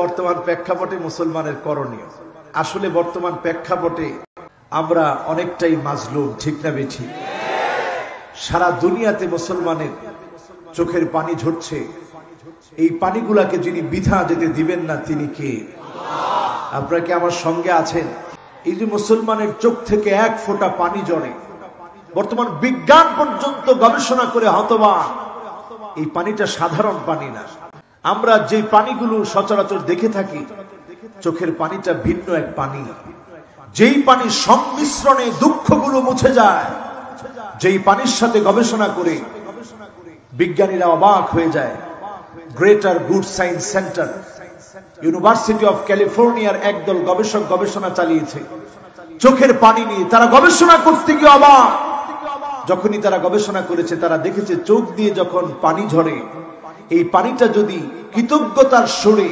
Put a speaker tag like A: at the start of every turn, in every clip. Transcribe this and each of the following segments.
A: বর্তমান প্রেক্ষাপটে মুসলমানের করণীয়। আসলে বর্তমান প্রেক্ষাপটে আমরা অনেকটাই মাজলুম, ঠিক না বেঠিক? সারা দুনিয়াতে মুসলমানের চোখের পানি ঝরছে। এই পানিগুলাকে যিনি বিধা যেতে দিবেন না তিনি কে? আপনারা কি আমার সঙ্গে আছেন? এই যে মুসলমানের চোখ থেকে এক ফোঁটা পানি ঝরে, বর্তমান বিজ্ঞান পর্যন্ত গবেষণা করে হতবাক, এই পানিটা সাধারণ পানি না। আমরা যে পানিগুলো সচরাচর দেখে থাকি, চোখের পানিটা ভিন্ন এক পানি। যেই পানির সংমিশ্রণে দুঃখগুলো মুছে যায়, যেই পানির সাথে গবেষণা করে বিজ্ঞানীরা অবাক হয়ে যায়। Greater good science centre, university of ক্যালিফোর্নিয়ার একদল গবেষক গবেষণা চালিয়েছে চোখের পানি নিয়ে। তারা গবেষণা করতে গিয়ে অবাক। যখনই তারা গবেষণা করেছে, তারা দেখেছে চোখ দিয়ে যখন পানি ঝরে, এই পানিটা যদি কৃতজ্ঞতার সুরে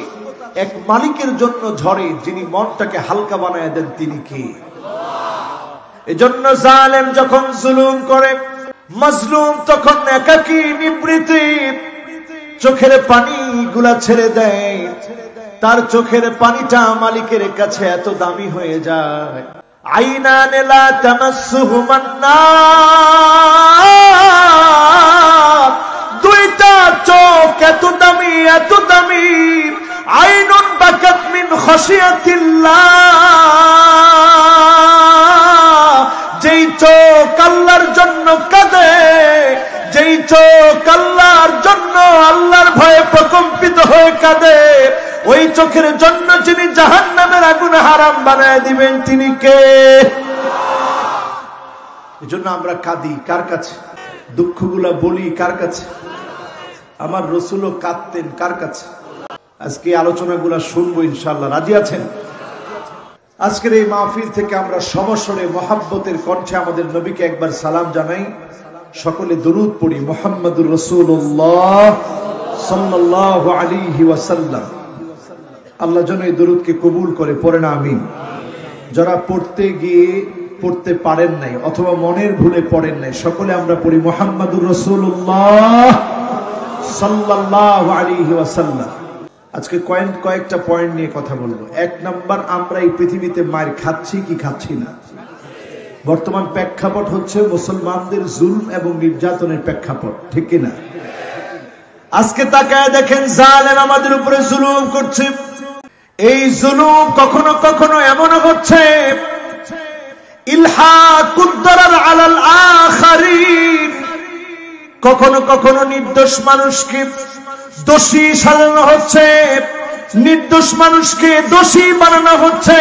A: এক মালিকের জন্য ঝরে, যিনি মনটাকে হালকা বানায় দেন, তিনি কে? এজন্য জালেম যখন জুলুম করে, মাজলুম তখন একাকী নিবৃত্তি চোখের পানি গুলা ছেড়ে দেয়। তার চোখের পানিটা মালিকের কাছে এত দামি হয়ে যায়। আইনান লা তামাসসুহুমান নার, দুইটা চোখ এত দামি, এত দামি। আইনুন বাকাত মিন খাশিয়াতিল্লাহ, যেই চোখ আল্লাহর জন্য কাঁদে, যেই চোখ আল্লাহর জন্য আল্লাহর ভয়ে প্রকম্পিত হয়ে কাঁদে, ওই চোখের জন্য যিনি জাহান্নামের আগুন হারাম বানায় দিবেন তিনি কে? এজন্য আমরা কাঁদি কার কাছে? দুঃখগুলা বলি কার কাছে? আমার রাসূলও কাঁদতেন কার কাছে? আজকে আলোচনাগুলা শুনবো ইনশাআল্লাহ। রাজি আছেন? আজকের এই মাহফিল থেকে আমরা সমস্বরে মহাব্বতের কণ্ঠে আমাদের নবীকে একবার সালাম জানাই। সকলে দরুদ পড়ি। মুহাম্মাদুর রাসূলুল্লাহ সাল্লাল্লাহু আলাইহি ওয়াসাল্লাম। আল্লাহ যেন এই দরুদকে কবুল করে, পড়ে না আমিন। যারা পড়তে গিয়ে পড়তে পারেন নাই অথবা মনের ভুলে পড়েন নাই, সকলে আমরা পড়ি মুহাম্মাদুর রাসূলুল্লাহ সাল্লাল্লাহু আলাইহি ওয়াসাল্লাম। আজকে কয়েকটা পয়েন্ট নিয়ে কথা বলবো। এক নাম্বার, আমরা এই পৃথিবীতে মার খাচ্ছি কি খাচ্ছি না? বর্তমান প্রেক্ষাপট হচ্ছে মুসলমানদের জুলম এবং নির্যাতনের প্রেক্ষাপট, ঠিক কিনা? আজকে তাকায় দেখেন, জালেম আমাদের উপরে জুলুম করছে। এই জুলুম কখনো কখনো এমন হচ্ছে ইলহাকুদ দারার আলাল আখারিন, কখনো কখনো নির্দোষ মানুষকে দোষী সাজানো হচ্ছে, নির্দোষ মানুষকে দোষী বানানো হচ্ছে,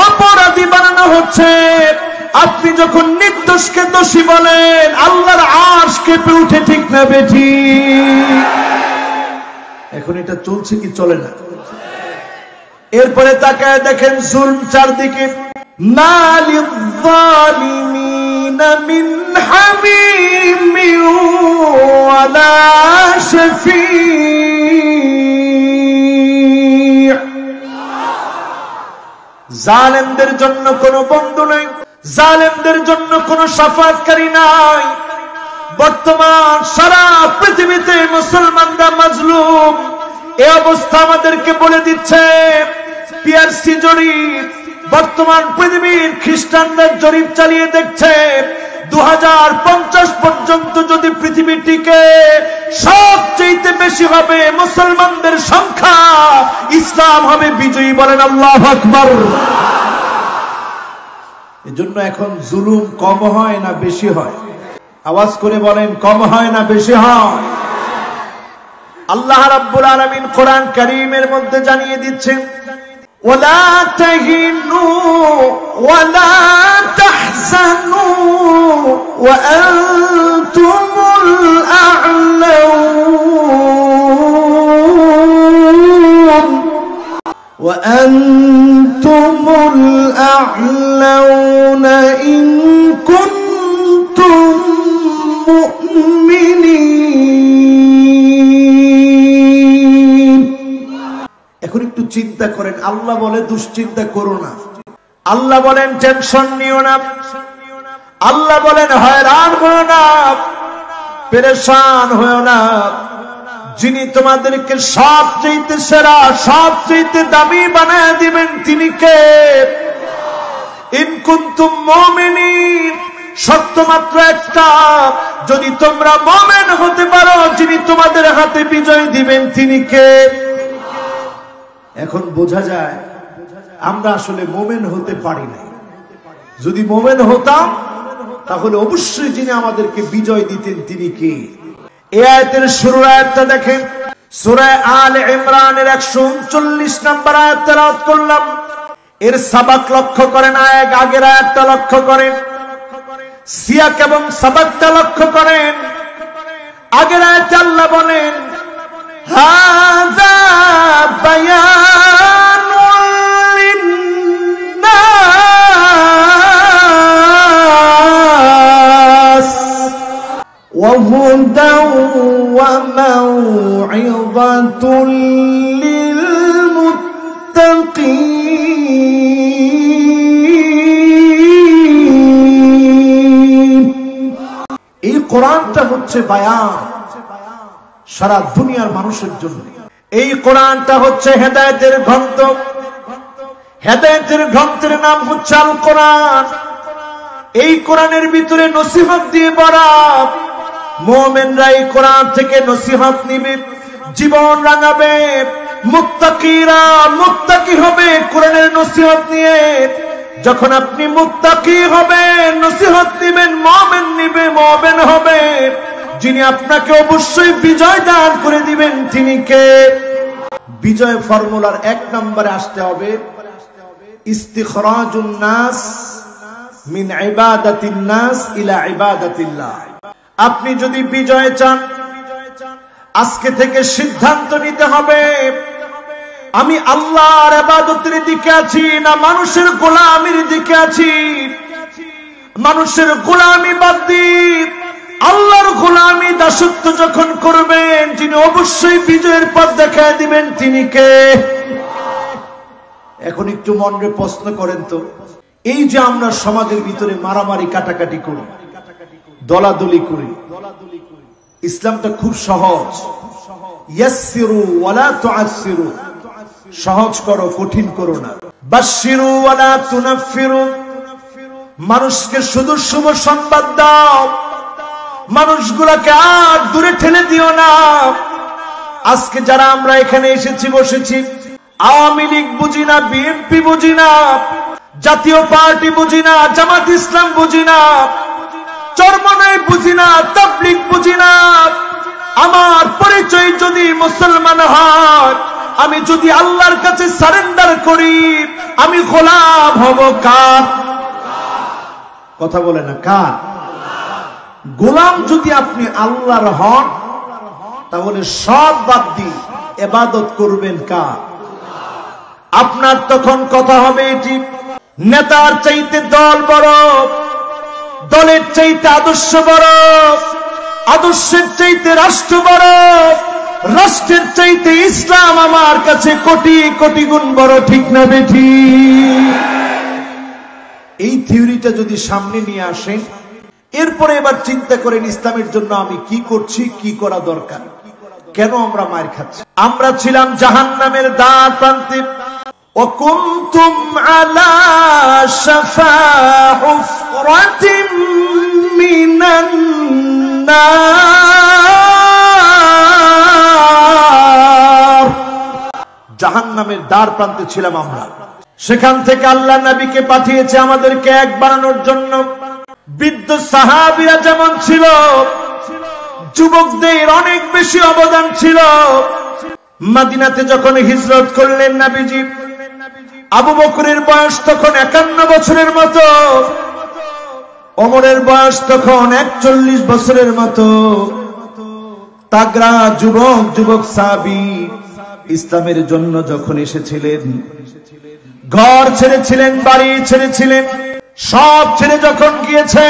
A: অপরাধী বানানো হচ্ছে। আপনি যখন নির্দোষকে দোষী বলেন, আল্লাহর আরশ কেঁপে উঠে, ঠিক না বেঠিক? এখন এটা চলছে কি চলে না? এরপরে তাকায় দেখেন জুলম চারদিকে। মালিল যালিমিনা মিন হামিমিন ওয়ালা শাফি', জালেমদের জন্য কোনো বন্ধু নাই, জালেমদের জন্য কোনো শাফাআতকারী নাই। বর্তমান সারা পৃথিবীতে মুসলমানরা মাজলুম। এই অবস্থা আমাদেরকে বলে দিচ্ছে পিআরসি জরিপ। বর্তমান পৃথিবীর খ্রিস্টানদের জরিপ চালিয়ে দেখছে 2050 পর্যন্ত যদি পৃথিবীটিকে সবচেয়ে বেশি হবে মুসলমানদের সংখ্যা, ইসলাম হবে বিজয়ী। বলেন আল্লাহু আকবার। এজন্য এখন জুলুম কম হয় না বেশি হয়? আওয়াজ করে বলেন, কম হয় না বেশি হয়? আল্লাহ রাব্বুল আলামিন কোরআন কারীমের মধ্যে জানিয়ে দিচ্ছেন, ওয়ালা তাহিনু ওয়ালা তাহজানু ওয়া আনতুমুল আ'লাউন ওয়া আনতুমুল আ'লাউনা ইন কুনতুম মুমিনিন। এখন একটু চিন্তা করেন, আল্লাহ বলে দুশ্চিন্তা করো না, আল্লাহ বলেন টেনশন নিও না, আল্লাহ বলেন হয়রান হও না, পেরেশান হও না। যিনি তোমাদেরকে সবচেয়ে সেরা সবচেয়ে দামি বানায় দিবেন তিনি কে? ইন কুনতুম মুমিনিন, শর্ত মাত্র একটা, যদি তোমরা মুমিন হতে পারো যিনি তোমাদের হাতে বিজয় দিবেন তিনি কে? এখন বোঝা যায় আমরা আসলে মুমিন হতে পারি না। যদি মুমিন হতাম তাহলে অবশ্যই যিনি আমাদেরকে বিজয় দিতেন তিনি কে? এই আয়াতের শুরুর আয়াতটা দেখেন, সূরা আলে ইমরানের 139 নম্বর আয়াত তেলাওয়াত করলাম। এর সাবাক লক্ষ্য করেন, আগের আয়াতটা লক্ষ্য করেন, সিয়াক এবং সাবাকটা লক্ষ্য করেন। আগের আয়াতে আল্লাহ বলেন হাযা বায়ানুল লিন্নাস ওয়া হুদাও ওয়া মাউইযাতুল লিল মুত্তাকিন। এই কোরআনটা হচ্ছে বায়ান সারা দুনিয়ার মানুষের জন্য। এই কোরআনটা হচ্ছে হেদায়েতের গ্রন্থ। হেদায়েতের গ্রন্থের নাম হচ্ছে আল কোরআন। এই কোরআনের ভিতরে নসিহত দিয়ে ভরা। মুমিনরা এই কোরআন থেকে নসিহত নিবে, জীবন রাঙাবে। মুত্তাকিরা মুত্তাকি হবে কোরআনের নসিহত নিয়ে। যখন আপনি মুত্তাকি হবেন, নসিহত নিবেন, মুমিন নিবে, মুমিন হবে, যিনি আপনাকে অবশ্যই বিজয় দান করে দিবেন তিনি কে? বিজয় ফর্মুলার 1 নম্বরে আসতে হবে ইস্তিখরাজুন নাস মিন ইবাদাতিন নাস ইলা ইবাদাতিল্লাহ। আপনি যদি বিজয় চান, আজকে থেকে সিদ্ধান্ত নিতে হবে আমি আল্লাহর ইবাদতের দিকে আছি না মানুষের গোলামির দিকে আছি। মানুষের গোলামি বাদ দিয়ে আল্লাহর গোলামি দাসত্ব যখন করবেন, যিনি অবশ্যই বিজয়ের পথ দেখায় দিবেন তিনি কে? এখন একটু মনে প্রশ্ন করেন তো, এই যে আমরা সমাজের ভিতরে মারামারি কাটাকাটি করি, দলাদলি করি, ইসলামটা খুব সহজ। ইয়াসসিরু ওয়ালা তুআসসিরু, সহজ করো কঠিন করো না। বাশশিরু ওয়ালা তুনাফফিরু, মানুষকে শুধু শুভ সংবাদ দাও, মানুষগুলোকে আর দূরে ঠেলে দিও না। আজকে যারা আমরা এখানে এসেছি বসেছি, আওয়ামী লীগ বুঝি না, বিএনপি বুঝি না, জাতীয় পার্টি বুঝি না, জামাত ইসলাম বুঝি না, চরমনাই বুঝি না, তাবলীগ বুঝি না। আমার পরিচয় যদি মুসলমান হয়, আমি যদি আল্লাহর কাছে সারেন্ডার করি, আমি গোলাম হব কার? কথা বলে না কার? গোলাম যদি আপনি আল্লাহর হন, তাহলে সব বাদ দিয়ে ইবাদত করবেন কার? আপনার তখন কথা হবে এটি, নেতার চাইতে দল বড়, দলের চাইতে আদর্শ বড়, আদর্শের চাইতে রাষ্ট্র বড়, রাষ্ট্রের চাইতে ইসলাম আমার কাছে কোটি কোটি গুণ বড়। ঠিক না বেঠি? এই থিওরিটা যদি সামনে নিয়ে আসেন, এরপরে এবার চিন্তা করেন ইসলামের জন্য আমি কি করছি, কি করা দরকার, কেন আমরা মার খাচ্ছি। আমরা ছিলাম জাহান্নামের দ্বার প্রান্তে। وكنتم على شفا حفرة من النار, জাহান্নামের দ্বার প্রান্তে ছিলাম আমরা। সেখান থেকে আল্লাহ নবীকে পাঠিয়েছে আমাদেরকে এক বানানোর জন্য। বৃদ্ধ সাহাবীরা যেমন ছিল, যুবকদের অনেক বেশি অবদান ছিল। মদিনাতে যখন হিজরত করলেন নবীজি, আবু বকরের বয়স তখন 51 বছরের মতো, ওমরের বয়স তখন 41 বছরের মতো। তাগড়া যুবক যুবক সাহাবী ইসলামের জন্য যখন এসেছিলেন, ঘর ছেড়েছিলেন, বাড়ি ছেড়েছিলেন, সব ছেড়ে যখন গিয়েছে,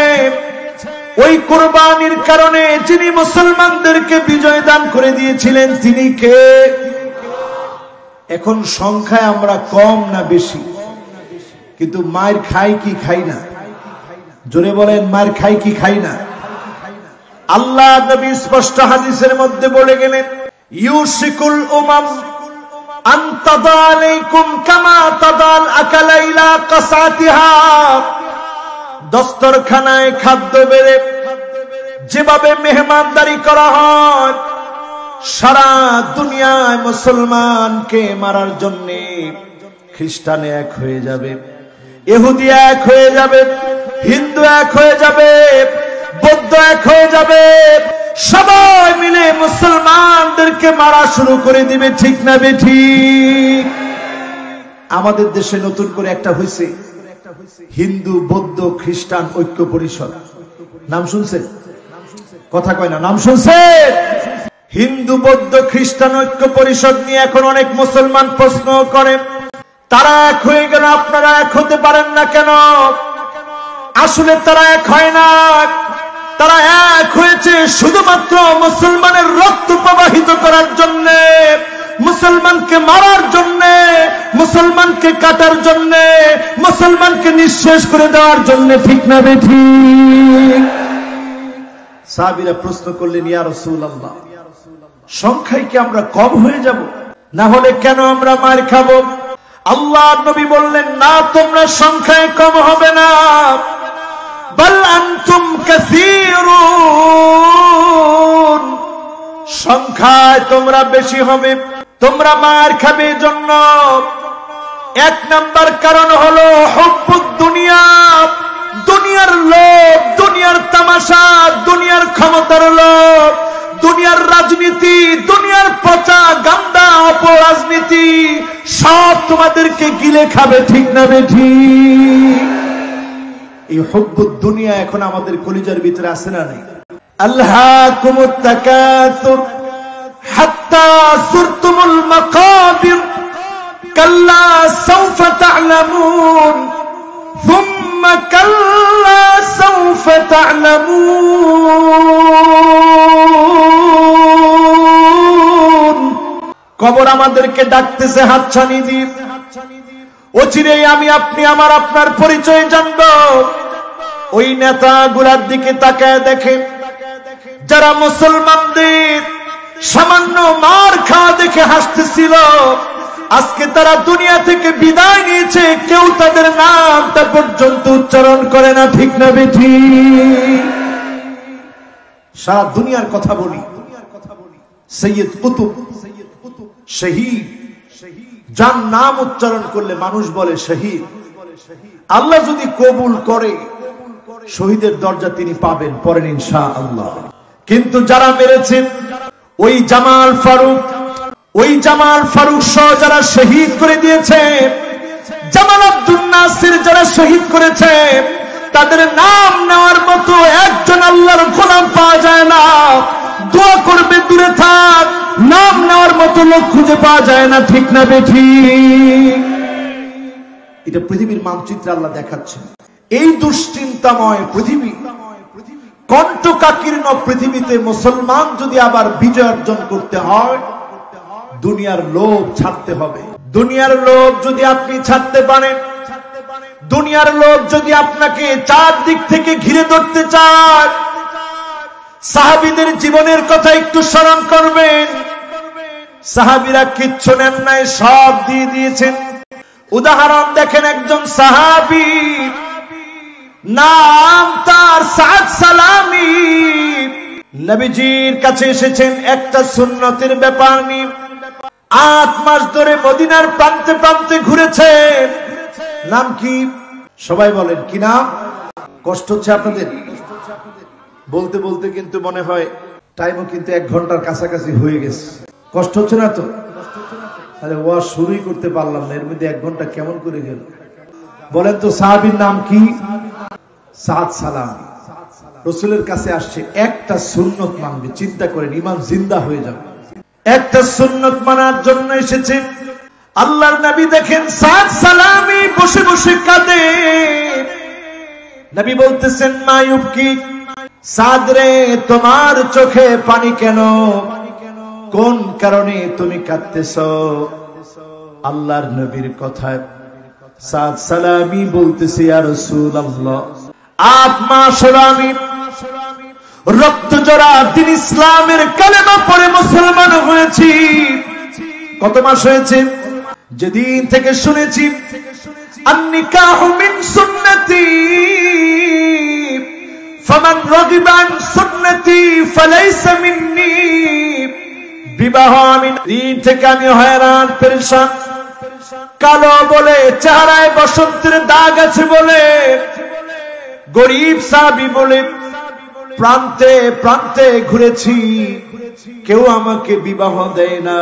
A: ওই কুরবানির কারণে যিনি মুসলমানদেরকে বিজয় দান করে দিয়েছিলেন তিনি কে? এখন সংখ্যায় আমরা কম না বেশি, কিন্তু মার খাই কি খাই না? জোরে বলেন, মার খাই কি খাই না? আল্লাহ নবী স্পষ্ট হাদিসের মধ্যে বলে গেলেন, ইউশিকুল উমাম আন তাদা আলাইকুম কামা তাদাল আকালা ইলা কাসাতিহা। দস্তরখানায় খাদ্য বেড়ে যেভাবে মেহমানদারি করা হয়, সারা দুনিয়ায় মুসলমানকে মারার জন্য খ্রিস্টান এক হয়ে যাবে, ইহুদি এক হয়ে যাবে, হিন্দু এক হয়ে যাবে, বৌদ্ধ এক হয়ে যাবে, সবাই মিলে মুসলমানদেরকে মারা শুরু করে দিবে। ঠিক না বেঠিক? আমাদের দেশে নতুন করে একটা হয়েছে, হিন্দু বৌদ্ধ খ্রিস্টান ঐক্য পরিষদ। নাম শুনছেন? কথা কয় না, নাম শুনছেন? হিন্দু বৌদ্ধ খ্রিস্টান ঐক্য পরিষদ নিয়ে এখন অনেক মুসলমান প্রশ্ন করে, তারা এক হয়ে গেল, আপনারা এক হতে পারেন না কেন? আসলে তারা এক হয় না, তারা এক হয়েছে শুধুমাত্র মুসলমানের রক্ত প্রবাহিত করার জন্য, মুসলমানকে মারার জন্য, মুসলমানকে কাটার জন্য, মুসলমানকে নিঃশেষ করে দেওয়ার জন্য। ঠিক না বেঠিক? সাহাবীরা প্রশ্ন করলেন, ইয়া রাসূলুল্লাহ, সংখ্যায় কি আমরা কম হয়ে যাব? না হলে কেন আমরা মার খাবো? আল্লাহর নবী বললেন, না, তোমরা সংখ্যায় কম হবে না, বাল আনতুম কাসীরুন, সংখ্যায় তোমরা বেশি হবে, তোমরা মার খাবে। জন্য এক নাম্বার কারণ হলো হুব্বুদ দুনিয়া, দুনিয়ার লোভ, দুনিয়ার তামাশা, দুনিয়ার ক্ষমতার লোভ, দুনিয়ার রাজনীতি, দুনিয়ার পচা গান্দা অপরাজনীতি সব তোমাদেরকে গিলে খাবে। ঠিক না বেঠিক? এই হুব্বুদ দুনিয়া এখন আমাদের কলিজার ভিতরে আছে না নাই? আল্লাহকুমুত তাকাসুর হাত্তা সুরতুমুল মাকাবির কাল্লা সাউফা তা'লামুন সুম্মা কাল্লা সাউফা তা'লামুন। কবর আমাদেরকে ডাকতেছে হাতছানি দিয়ে, অচিরেই আমি আপনি আমার আপনার পরিচয় জানব। ওই নেতাগুলার দিকে তাকায় দেখেন, যারা মুসলমানদের সামান্য মার খাওয়া দেখে হাসতেছিল, আজকে তারা দুনিয়া থেকে বিদায় নিয়েছে, কেউ তাদের নামটা পর্যন্ত উচ্চারণ করে না। ঠিক না বেঠিক? সারা দুনিয়ার কথা বলি, সৈয়দ কুতুব শহীদ, যার নাম উচ্চারণ করলে মানুষ বলে শহীদ, আল্লাহ যদি কবুল করে শহীদের দরজা তিনি পাবেন, পড়েন ইনশাআল্লাহ। কিন্তু যারা মেরেছেন, ওই জামাল ফারুক, ওই জামাল ফারুক সহ যারা শহীদ করে দিয়েছে, জামাল আব্দুল নাসির যারা শহীদ করেছে, তাদের নাম নেওয়ার মতো একজন আল্লাহর গোলাম পাওয়া যায় না। দোয়া করবে দূরে থাক, নাম নেওয়ার মতো লোক খুঁজে পাওয়া যায় না। ঠিক না বেঠিক? এটা পৃথিবীর মানচিত্রে আল্লাহ দেখাচ্ছেন। এই দুশ্চিন্তাময় পৃথিবী, কণ্টকাকীর্ণ পৃথিবীতে মুসলমান যদি আবার বিজয় অর্জন করতে হয়, দুনিয়ার লোভ ছাড়তে হবে। দুনিয়ার লোভ যদি আপনি ছাড়তে পারেন, দুনিয়ার লোভ যদি আপনাকে চারদিক থেকে ঘিরে ধরতে চায়, সাহাবীদের জীবনের কথা একটু স্মরণ করবেন। সাহাবীরা কিচ্ছু নেন নাই, সব দিয়ে দিয়েছেন। উদাহরণ দেখেন, একজন সাহাবী, নাম তার সাদ সালামি, নবীজির কাছে এসেছেন একটা সুন্নতের ব্যাপার নিয়ে। 8 মাস ধরে মদিনার প্রান্তে প্রান্তে ঘুরেছেন। নাম কি? সবাই বলেন, কি নাম? কষ্ট হচ্ছে আপনাদের? বলতে বলতে কিন্তু মনে হয় টাইমও কিন্তু 1 ঘন্টার কাছাকাছি হয়ে গেছে। কষ্ট হচ্ছে না তো? তাহলে ওয়াজ শুরুই করতে পারলাম না, এর মধ্যে 1 ঘন্টা কেমন করে গেল? বলেন তো, সাহাবীর নাম কি? সাদ সালামি। রাসূলের কাছে আসছে, একটা সুন্নত মানবে। চিন্তা করেন, ঈমান জিন্দা হয়ে যাবে। একটা সুন্নত মানার জন্য এসেছে। আল্লাহর নবী দেখেন সাদ সালামি বসে বসে কাঁদে। নবী বলতেছেন, মা ইউবকি, সাদ রে, তোমার চোখে পানি কেন? কোন কারণে তুমি কাঁদতেছ? আল্লাহর নবীর কথায় সাদ সালামি বলতেছে, ইয়া রাসূলুল্লাহ, 8 মাস হলো আমি রক্ত জড়া দিন ইসলামের কালেমা পড়ে মুসলমান হয়েছি। কত মাস হয়েছে? যেদিন থেকে শুনেছি আন-নিকাহু মিন সুন্নতি ফামান রাগিবা আন সুন্নতি ফালাইসা মিন্নি। বিবাহ আমি দিন থেকে আমি হয়রান পেরেশান। কালো বলে, চেহারায় বসন্তের দাগ আছে বলে, গরিব সাহাবী বলে প্রান্তে প্রান্তে ঘুরেছি, কেউ আমাকে বিবাহ দেয় না।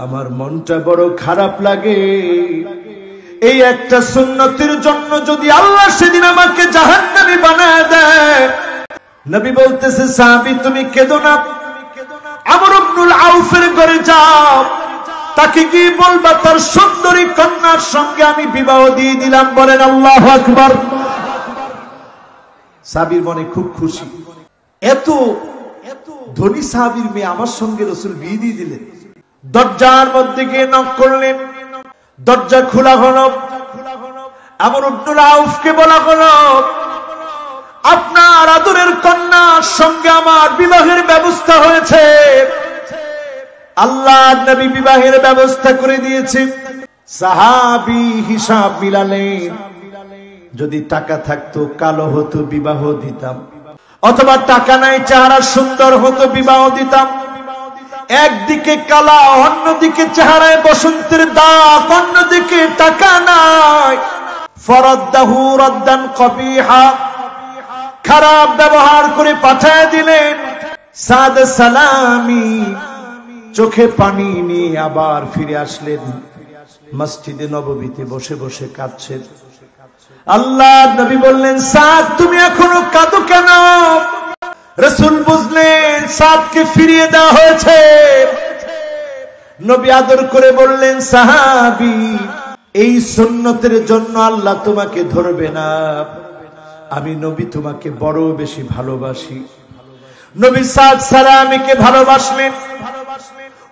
A: আমার মনটা বড় খারাপ লাগে। এই একটা সুন্নতের জন্য যদি আল্লাহ সেদিন আমাকে জাহান্নামী বানায় দেয়। নবী বলতেছে, সাহাবী তুমি কেঁদো না, আমর ইবনুল আউফের ঘরে যাও, তাকে কি বলবা তার সুন্দরী কন্যার সঙ্গে আমি বিবাহ দিয়ে দিলাম। বলেন আল্লাহু আকবার। সাহাবীর মনে খুব খুশি, এত ধনী সাহাবীর মেয়ে আমার সঙ্গে রাসূল বিয়ে দিয়ে দিলেন। দরজার মধ্যে গিয়ে নক করলেন, দরজা খোলা হলো। আমর ইবনুল আউফকে বলা হলো, আপনার আদরের কন্যার সঙ্গে আমার বিবাহের ব্যবস্থা হয়েছে। আল্লাহ নবী বিবাহের ব্যবস্থা করে দিয়েছে। সাহাবী হিসাব মিলালেন, যদি টাকা থাকতো কালো হতো বিবাহ দিতাম, অথবা টাকা নাই চেহারা সুন্দর হতো বিবাহ দিতাম। একদিকে কালা, অন্যদিকে চেহারায় বসন্তের দাগ, অন্যদিকে টাকা নাই। ফরাদ্দাহু রাদ্দান কবিহা, খারাপ ব্যবহার করে পাঠায় দিলেন। সাদ সালামি চোখে পানি নিয়ে আবার ফিরে আসলেন। মসজিদে নববীতে বসে বসে কাঁদছেন। আল্লাহ নবী বললেন, সাদ তুমি এখনো কাঁদো কেন? রাসূল বুঝলেন সাদকে ফিরিয়ে দেওয়া হয়েছে। নবী আদর করে বললেন, সাহাবী এই সুন্নতের জন্য আল্লাহ তোমাকে ধরবে না। আমি নবী তোমাকে বড় বেশি ভালোবাসি। নবী সাদ সালামীকে ভালোবাসলেন।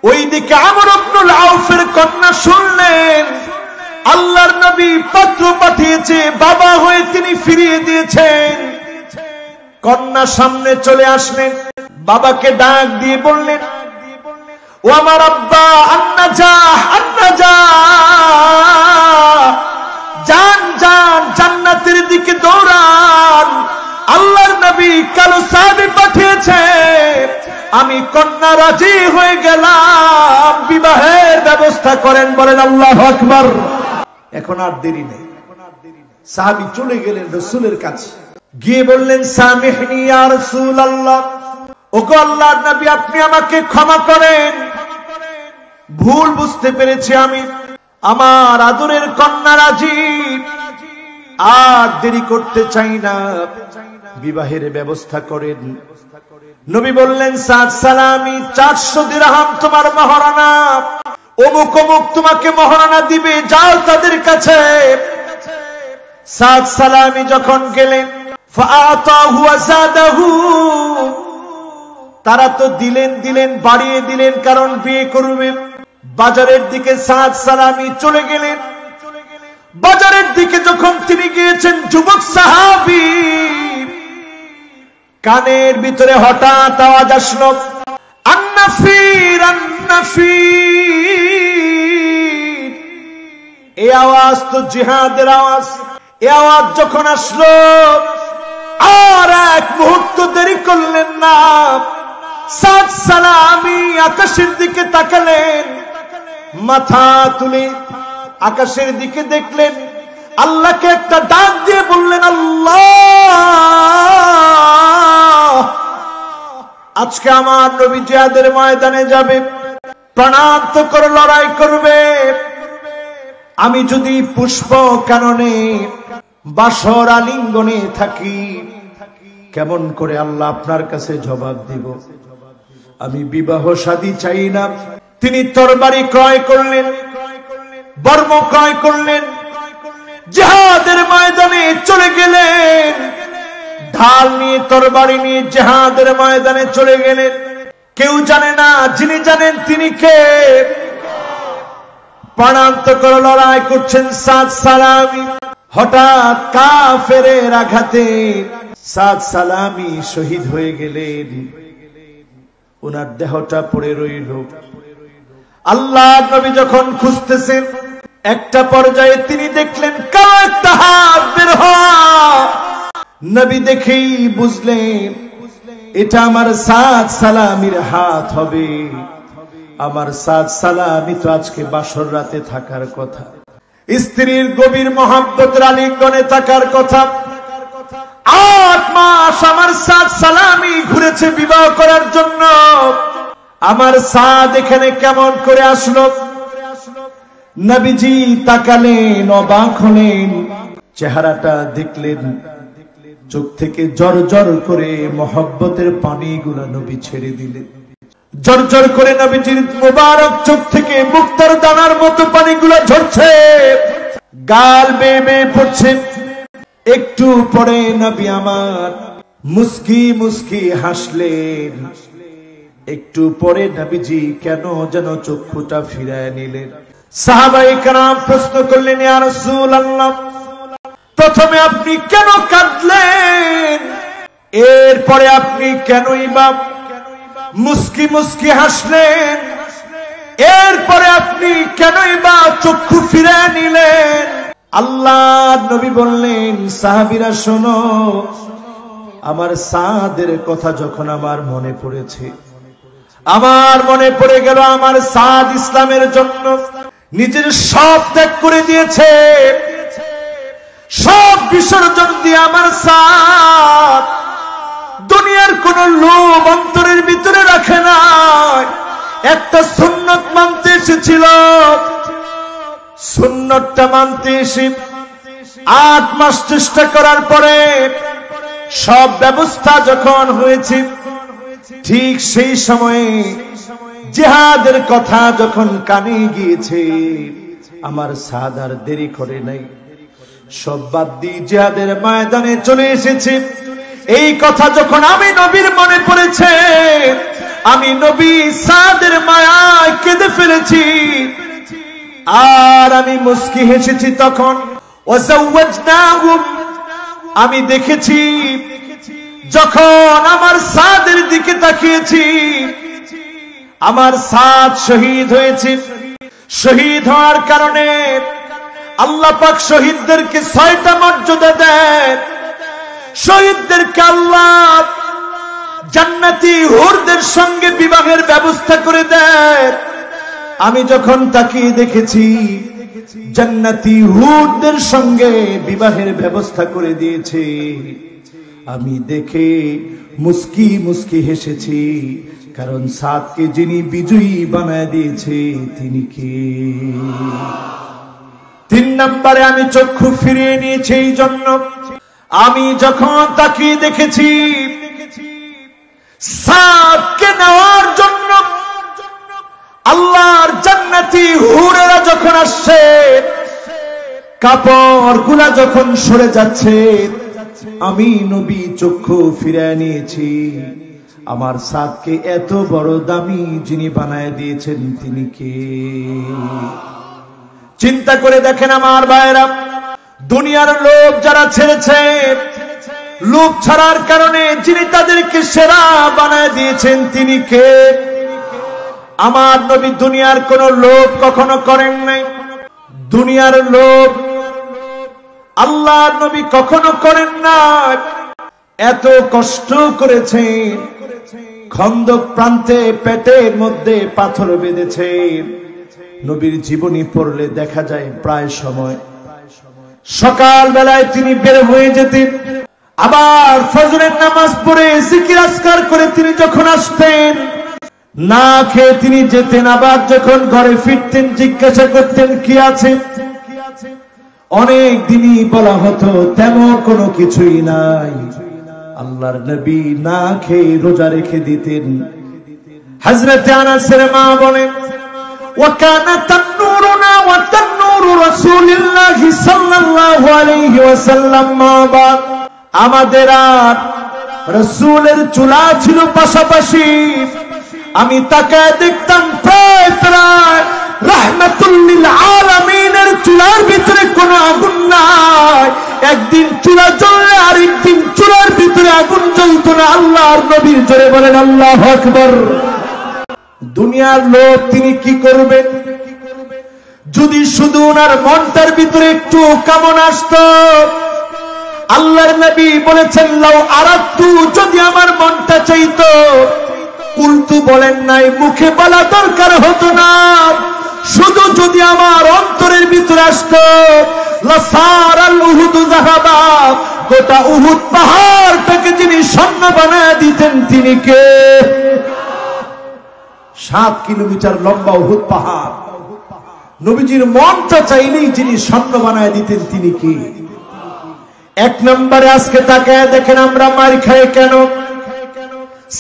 A: ওইদিকে আমর ইবনুল আউফের কন্যা শুনলেন আল্লাহর নবী পত্র পাঠিয়েছে, বাবা হয়ে তিনি ফিরিয়ে দিয়েছেন। কন্যা সামনে চলে আসলেন, বাবাকে ডাক দিয়ে বললেন, ও আমার আব্বা, আন্নাজাহ আন্নাজাহ, যান যান জান্নাতের দিকে দৌড়ান। আল্লাহর নবী কালো সাহাবী পাঠিয়েছে, আমি কন্যা রাজি হয়ে গেলাম, বিবাহের ব্যবস্থা করেন। বলেন আল্লাহু আকবার। এখন আর দেরি নেই। সাহাবী চলে গেলেন রাসূলের কাছে, গিয়ে বললেন, সামিহনি ইয়া রাসূলুল্লাহ, ওগো আল্লাহর নবী আপনি আমাকে ক্ষমা করেন, ভুল বুঝতে পেরেছি আমি। আমার আদরের কন্যা রাজি, আর দেরি করতে চাই না, বিবাহের ব্যবস্থা করেন। নবী বললেন, সাদ সালামী 400 দিরহাম তোমার মহারানা, অমুক অমুক তোমাকে মহারানা দিবে, যাও তাদের কাছে। সাদ সালামী যখন গেলেন, ফাআতাহু ওয়া যাদাহু, তারা তো দিলেন বাড়িয়ে দিলেন, কারণ বিয়ে করবে। বাজারের দিকে সাদ সালামী চলে গেলেন। বাজারের দিকে যখন তিনি গিয়েছেন, যুবক সাহাবী কানের ভিতরে হঠাৎ আওয়াজ আসলো, আন্নাফির আন্নাফির। এই আওয়াজ তো জিহাদের আওয়াজ। এই আওয়াজ যখন আসলো, আর এক মুহূর্ত দেরি করলেন না, সাদ সালামী আকাশের দিকে তাকালেন, মাথা তুলে আকাশের দিকে দেখলেন, আল্লাহকে একটা ডাক দিয়ে বললেন, আল্লাহ আজকে আমার নবী জিহাদের ময়দানে যাবে, প্রাণান্তকর লড়াই করবে। আমি যদি পুষ্প কাননে বাসর আলিঙ্গনে থাকি, কেমন করে আল্লাহ আপনার কাছে জবাব দিব? আমি বিবাহ শাদী চাই না। তিনি তরবারি ক্রয় করলেন, বর্ম ক্রয় করলেন, জিহাদের ময়দানে চলে গেলেন। ঢাল নিয়ে তরবারি নিয়ে জিহাদের ময়দানে চলে গেলেন। কেউ জানে না, যিনি জানেন তিনি কে। প্রাণান্তকর লড়াই করছেন সাদ সালামী। হঠাৎ কাফেরের আঘাতে সাদ সালামি শহীদ হয়ে গেলেন, ওনার দেহটা পড়ে রইল। আল্লাহ নবী যখন খুঁজতেছেন, একটা পর্যায়ে তিনি দেখলেন কালো একটা হাত বের হয়। নবী দেখেই বুঝলেন এটা আমার সাদ সালামির হাত হবে। আমার সাদ সালামি তো আজকে বাসর রাতে থাকার কথা, স্ত্রীর গভীর মহব্বতের আলিঙ্গনে থাকার কথা। 8 মাস আমার সাদ সালামি ঘুরেছে বিবাহ করার জন্য। আমার সাদ এখানে কেমন করে আসলো? নবীজি তাকালেন, অবাক হলেন, চেহারাটা দেখলেন, চোখ থেকে জর জর করে মহব্বতের পানিগুলা নবী ছেড়ে দিলেন। জর জর করে নবীজির মোবারক চোখ থেকে মুক্তার দানার মতো পানিগুলো ঝরছে, গাল বেয়ে বেয়ে পড়ছে। একটু পরে নবী আমার মুস্কি মুস্কি হাসলেন। একটু পরে নবীজি কেন যেন চক্ষুটা ফিরায় নিলেন। সাহাবায়ে কেরাম প্রশ্ন করলেন, ইয়া রাসূলুল্লাহ, প্রথমে আপনি কেন কাঁদলেন? এরপরে আপনি কেনই বা মুস্কি মুস্কি হাসলেন? এরপরে আপনি কেনই বা চক্ষু ফিরায় নিলেন? আল্লাহর নবী বললেন, সাহাবীরা শোনো, আমার সাদের কথা যখন আমার মনে পড়েছে, আমার মনে পড়ে গেল আমার সাদ ইসলামের জন্য নিজের সব ত্যাগ করে দিয়েছে, সব বিসর্জন দিয়ে আমার সাদ দুনিয়ার কোন লোভ অন্তরের ভিতরে রাখে না। একটা সুন্নত মানতে এসেছিল, সুন্নতটা মানতে এসে 8 মাস চেষ্টা করার পরে সব ব্যবস্থা যখন হয়েছে, ঠিক সেই সময়ে জিহাদের কথা যখন কানে গিয়েছে, আমার সাদ আর দেরি করে নাই, সব বাদ দিয়ে জিহাদের ময়দানে চলে এসেছে। এই কথা যখন আমি নবীর মনে পড়েছে, আমি নবী সাদের মায়ায় কেঁদে ফেলেছি, আর আমি মুস্কি হেসেছি। তখন ওয়াজাওয়াজনাহুম, আমি দেখেছি যখন আমার সাদের দিকে তাকিয়েছি, আমার সাদ শহীদ হয়েছে। শহীদ হওয়ার কারণে আল্লাহ পাক শহীদদেরকে 6টা মর্যাদা দেন। শহীদদেরকে আল্লাহ জান্নাতি হুরদের সঙ্গে বিবাহের ব্যবস্থা করে দেন। আমি যখন তাকিয়ে দেখেছি জান্নাতি হুরদের সঙ্গে বিবাহের ব্যবস্থা করে দিয়েছে, আমি দেখে মুস্কি মুস্কি হেসেছি, কারণ সাদকে যিনি বিজয়ী বানায় দিয়েছে তিনি কে? 3 নম্বরে আমি চক্ষু ফিরিয়ে নিয়েছি এই জন্য, আমি যখন তাকিয়ে দেখেছি সাদকে নেওয়ার জন্য আল্লাহর জান্নাতি হুরেরা যখন আসছে, কাপড় গুলা যখন সরে যাচ্ছে, আমি নবী চক্ষু ফিরিয়ে নিয়েছি। আমার সাদকে এত বড় দামি যিনি বানায় দিয়েছেন তিনি কে? চিন্তা করে দেখেন আমার ভাইরা, দুনিয়ার লোভ যারা ছেড়েছে, লোভ ছাড়ার কারণে যিনি তাদেরকে সেরা বানায় দিয়েছেন তিনি কে? আমার নবী দুনিয়ার কোন লোভ কখনো করেন নাই। দুনিয়ার লোভ আল্লাহর নবী কখনো করেন না। এত কষ্ট করেছেন, খন্দক প্রান্তে পেটের মধ্যে পাথর বেঁধেছেন। নবীর জীবনী পড়লে দেখা যায় প্রায় সময় সকাল বেলায় তিনি বের হয়ে যেতেন, আবার ফজরের নামাজ পড়ে জিকির আজকার করে তিনি যখন আসতেন, না খেয়ে তিনি যেতেন, আবার যখন ঘরে ফিরতেন জিজ্ঞাসা করতেন কি আছে। অনেক দিনই বলা হতো তেমন কোনো কিছুই নাই। আল্লাহর নবী না খেয়ে রোজা রেখে দিতেন। হযরত আনাসের মা বলেন, ওয়াকানা তান্নুরুনা ওয়া তান্নুরু রাসূলিল্লাহি সাল্লাল্লাহু আলাইহি ওয়াসাল্লাম মা, আমাদের আর রাসূলের চুলা ছিল পাশাপাশি। আমি তাকায় দেখতাম প্রায় প্রায় রাহমাতুল লিল আলামিনের চুলার ভিতরে কোনো আগুন নাই। একদিন চুলা জ্বললে আরেকদিন চুলার ভিতরে নবীর, জোরে বলেন আল্লাহু আকবার। দুনিয়ার লোক তিনি কি করবেন? যদি শুধু ওনার মনটার ভিতরে একটু কামনা আসতো, আল্লাহর নবী বলেছেন লাউ আরাদতু, যদি আমার মনটা চাইতো, কুলতু বলেন নাই, মুখে বলা দরকার হতো না, শুধু যদি আমার অন্তরের ভিতরে আসতো, লাসারাল উহুদ যাহাবা, গোটা উহুদ পাহাড়টাকে যিনি স্বর্ণ বানায় দিতেন তিনি কে? 7 কিলোমিটার লম্বা উহুদ পাহাড়, নবীজির মনটা চাইলেই যিনি স্বর্ণ বানায় দিতেন তিনি কে? এক নম্বরে আজকে তাকায় দেখেন আমরা মার খাই কেন?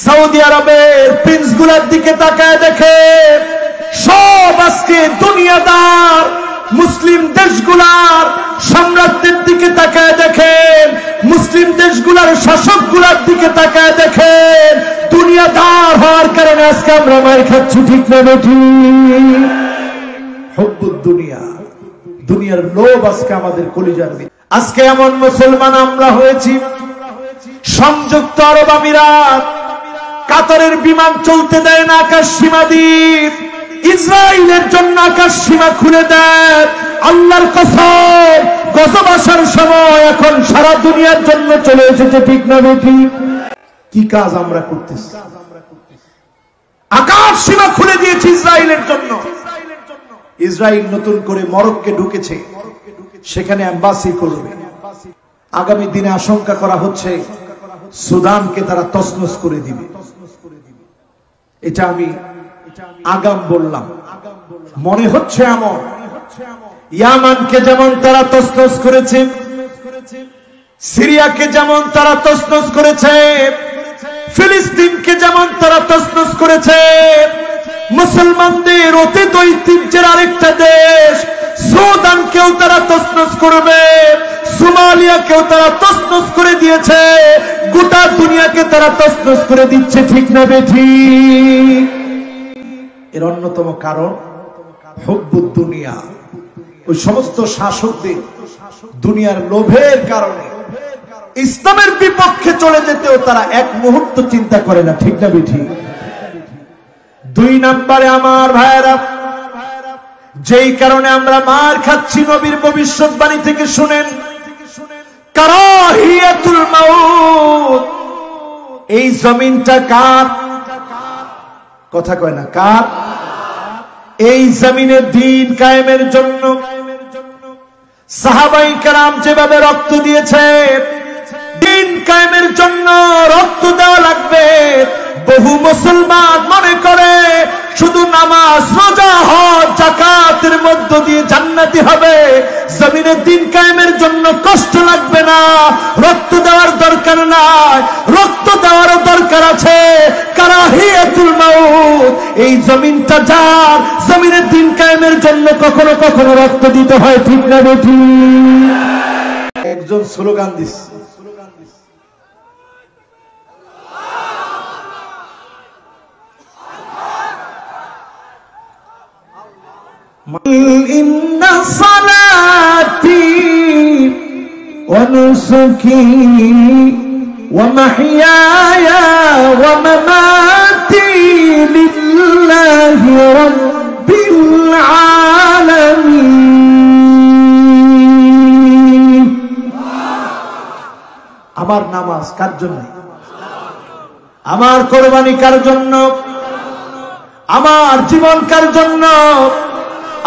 A: সৌদি আরবের প্রিন্স গুলার দিকে তাকায় দেখে, সব আজকে দুনিয়াদার মুসলিম দেশগুলার সম্রাটদের দিকে তাকায় দেখেন, মুসলিম দেশগুলার শাসকগুলার দিকে তাকায় দেখেন, দুনিয়াদার হওয়ার কারণে আজকে আমরা মার খাচ্ছি, ঠিক না বেঠিক? হুব্বুদ দুনিয়া, দুনিয়ার লোভ আজকে আমাদের কলিজার ভিতরে। আজকে এমন মুসলমান আমরা হয়েছি, সংযুক্ত আরব আমিরাত কাতারের বিমান চলতে দেয় না, আকাশ সীমা দ্বীপ ইসরায়েলের জন্য আকাশ সীমা খুলে দেয়। আল্লাহর কসম, গজব আসার সময় এখন সারা দুনিয়ার জন্য চলে এসেছে, ঠিক না বেঠিক? কি কাজ আমরা করতেছি? আকাশ সীমা খুলে দিয়েছে ইসরায়েলের জন্য। ইসরায়েল নতুন করে মরক্কোকে ঢুকেছে, সেখানে এম্বাসি করবে। আগামী দিনে আশঙ্কা করা হচ্ছে সুদানকে তারা তছনছ করে দিবে। এটা আমি আগাম বললাম, মনে হচ্ছে এমন। ইয়ামানকে যেমন তারা তছনছ করেছে, সিরিয়াকে যেমন তারা তছনছ করেছে, ফিলিস্তিনকে যেমন তারা তছনছ করেছে, মুসলমানদের অতীত ঐতিহ্যের আরেকটা দেশ সুদানকেও তারা তছনছ করবে, সোমালিয়াকেও তারা তছনছ করে দিয়েছে, গোটা দুনিয়াকে তারা তছনছ করে দিচ্ছে, ঠিক না বেঠিক? এর অন্যতম কারণ হুব্বুদ দুনিয়া। ওই সমস্ত শাসকদের দুনিয়ার লোভের কারণে ইসলামের বিপক্ষে চলে যেতেও তারা এক মুহূর্ত চিন্তা করে না, ঠিক না বেঠিক? 2 নম্বরে আমার ভাইয়েরা, যেই কারণে আমরা মার খাচ্ছি নবীর ভবিষ্যৎবাণী থেকে শুনেন, কারাহিয়াতুল মাউত। এই জমিনটা কার? কথা কয় না, কার? এই জমিনে দ্বীন কায়েমের জন্য সাহাবায়ে কেরাম যেভাবে রক্ত দিয়েছে, দ্বীন কায়েমের জন্য রক্ত দেওয়া লাগবে। বহু মুসলমান মনে করে শুধু নামাজ, রোজা, হজ, যাকাতের মধ্য দিয়ে জান্নাতি হবে, জমিনে দ্বীন কায়েমের জন্য কষ্ট লাগবে না, রক্ত দেওয়ার দরকার নাই। রক্ত দেওয়ারও দরকার আছে, কারাহিয়াতুল মাউত। এই জমিনটা যার, জমিনে দ্বীন কায়েমের জন্য কখনো কখনো রক্ত দিতে হয়, ঠিক না বেঠিক? একজন স্লোগান দিচ্ছে, ইন্না সালাতি ওয়া নুসুকি ওয়া মাহইয়ায়া ওয়া মামাতি লিল্লাহি রাব্বিল আলামিন। আমার নামাজ কার জন্য? আমার কোরবানি কার জন্য? আমার জীবন কার জন্য?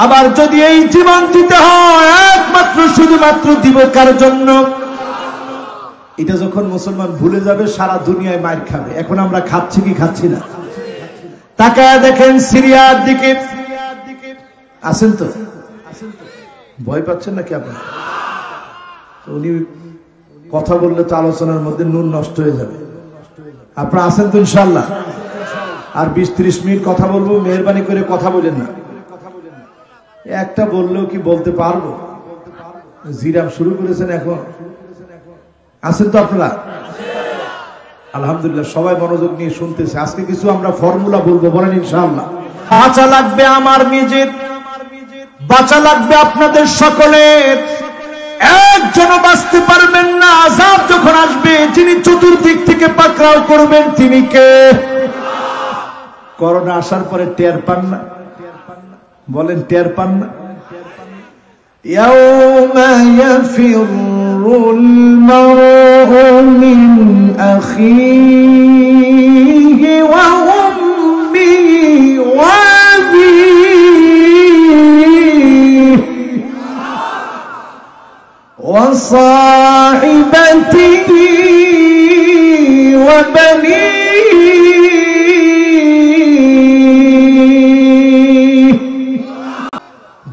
A: আবার যদি এই জীবন দিতে হয় একমাত্র শুধুমাত্র দিব কার জন্য? এটা যখন মুসলমান ভুলে যাবে সারা দুনিয়ায় মার খাবে। এখন আমরা খাচ্ছি কি খাচ্ছি না? তাকায় দেখেন সিরিয়ার দিকে। আছেন তো? ভয় পাচ্ছেন নাকি আপনারা? উনি কথা বললে তো আলোচনার মধ্যে নুন নষ্ট হয়ে যাবে। আপনারা আছেন তো ইনশাআল্লাহ? আর 20-30 মিনিট কথা বলবো, মেহরবানি করে কথা বলেন না। একটা বললেও কি বলতে পারবো? জিরাম শুরু করেছেন এখন। আছেন তো আপনারা? আলহামদুলিল্লাহ, সবাই মনোযোগ নিয়ে শুনতেছে। আজকে কিছু আমরা ফর্মুলা বলবো, বলেন ইনশাআল্লাহ। বাঁচা লাগবে আমার নিজের, বাঁচা লাগবে আপনাদের সকলের। একজনও বাঁচতে পারবেন না। আযাব যখন আসবে, যিনি চতুর্দিক থেকে পাকড়াও করবেন তিনি কে? করোনা আসার পরে টের পান না? বলেন টের পান না? ইয়াউমা ইয়াফিরুল মারউ মিন আখিহি ওয়া উম্মিহি ওয়া وصاحبته وبنيه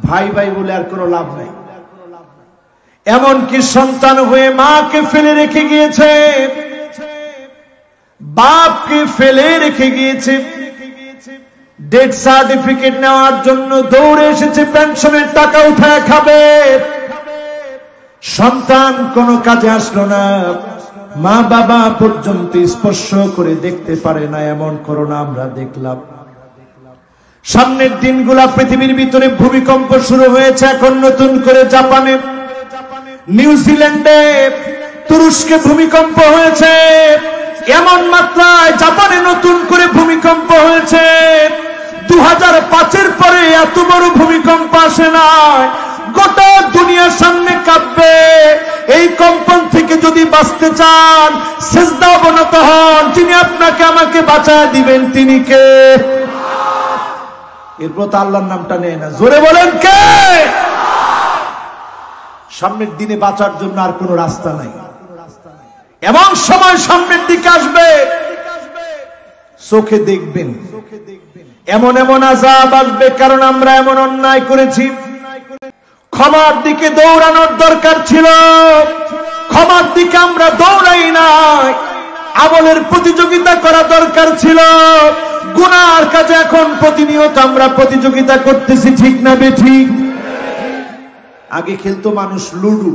A: ভাই ভাই বলে আর কোনো লাভ নাই। এমনকি সন্তান হয়ে মাকে ফেলে রেখে গিয়েছে, বাপকে ফেলে রেখে গিয়েছে, ডেথ সার্টিফিকেট নেওয়ার জন্য দৌড়ে এসেছে, পেনশনের টাকা উঠায় খাবে। সন্তান কোনো কাজে আসলো না, মা বাবা পর্যন্ত স্পর্শ করে দেখতে পারে না, এমন করোনা আমরা দেখলাম। সামনের দিনগুলা পৃথিবীর ভিতরে ভূমিকম্প শুরু হয়েছে এখন নতুন করে। জাপানে, নিউজিল্যান্ডে, তুরস্কে ভূমিকম্প হয়েছে এমন মাত্রায়। জাপানে নতুন করে ভূমিকম্প হয়েছে। 2005-এর পরে এত বড় ভূমিকম্প আসে না। গোটা দুনিয়ার সামনে কাঁপবে। এই কম্পন থেকে যদি বাঁচতে চান, সিজদা অবনত হন, যিনি আপনাকে আমাকে বাঁচায় দিবেন তিনি কে? এরপর তো আল্লাহর নামটা নেয় না। জোরে বলেন কে? সামনের দিনে বাঁচার জন্য আর কোনো রাস্তা নাই। এমন সময় সামনের দিকে আসবে, চোখে দেখবেন এমন এমন আযাব আসবে, কারণ আমরা এমন অন্যায় করেছি। ক্ষমার দিকে দৌড়ানোর দরকার ছিল, ক্ষমার দিকে আমরা দৌড়াই নাই। আমলের প্রতিযোগিতা করা দরকার ছিল, গুনার কাজে এখন প্রতিনিয়ত আমরা প্রতিযোগিতা করতেছি, ঠিক না বেঠিক? আগে খেলতো মানুষ লুডু,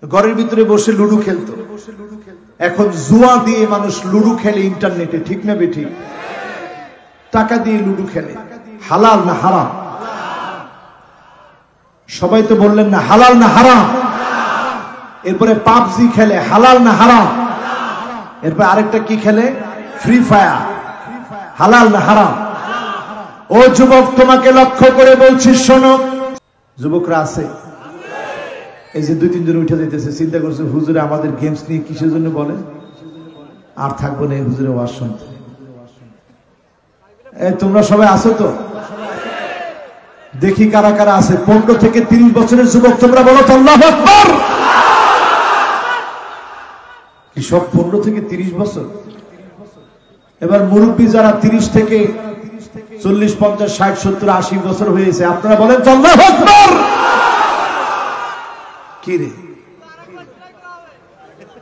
A: ঘরের ভিতরে বসে লুডু খেলতো। এখন জুয়া দিয়ে মানুষ লুডু খেলে ইন্টারনেটে, ঠিক না বেঠিক? টাকা দিয়ে লুডু খেলে। হালাল না হারাম? সবাই তো বললেন না হালাল না হারাম। এরপরে পাবজি খেলে, হালাল না হারাম? এরপর আরেকটা কি খেলে? Free fire. হালাল না হারাম? ও যুবক, তোমাকে লক্ষ্য করে বলছি, শোনো। যুবকরা আছে, এই যে 2-3 জন উঠে যাইতেছে, চিন্তা করছে হুজুরে আমাদের গেমস নিয়ে কিসের জন্য বলে, আর থাকবো না এই হুজুরে ওয়াজ শুনতে। তোমরা সবাই আছো তো? দেখি কারা কারা আছে। 15 থেকে 30 বছরের যুবক, তোমরা বলো তো আল্লাহু আকবার। কি সব 15 থেকে 30 বছর? এবার মুরব্বী যারা 30 থেকে 40, 50, 60, 70, 80 বছর হয়েছে, আপনারা বলেন তো আল্লাহু আকবার। কি রে?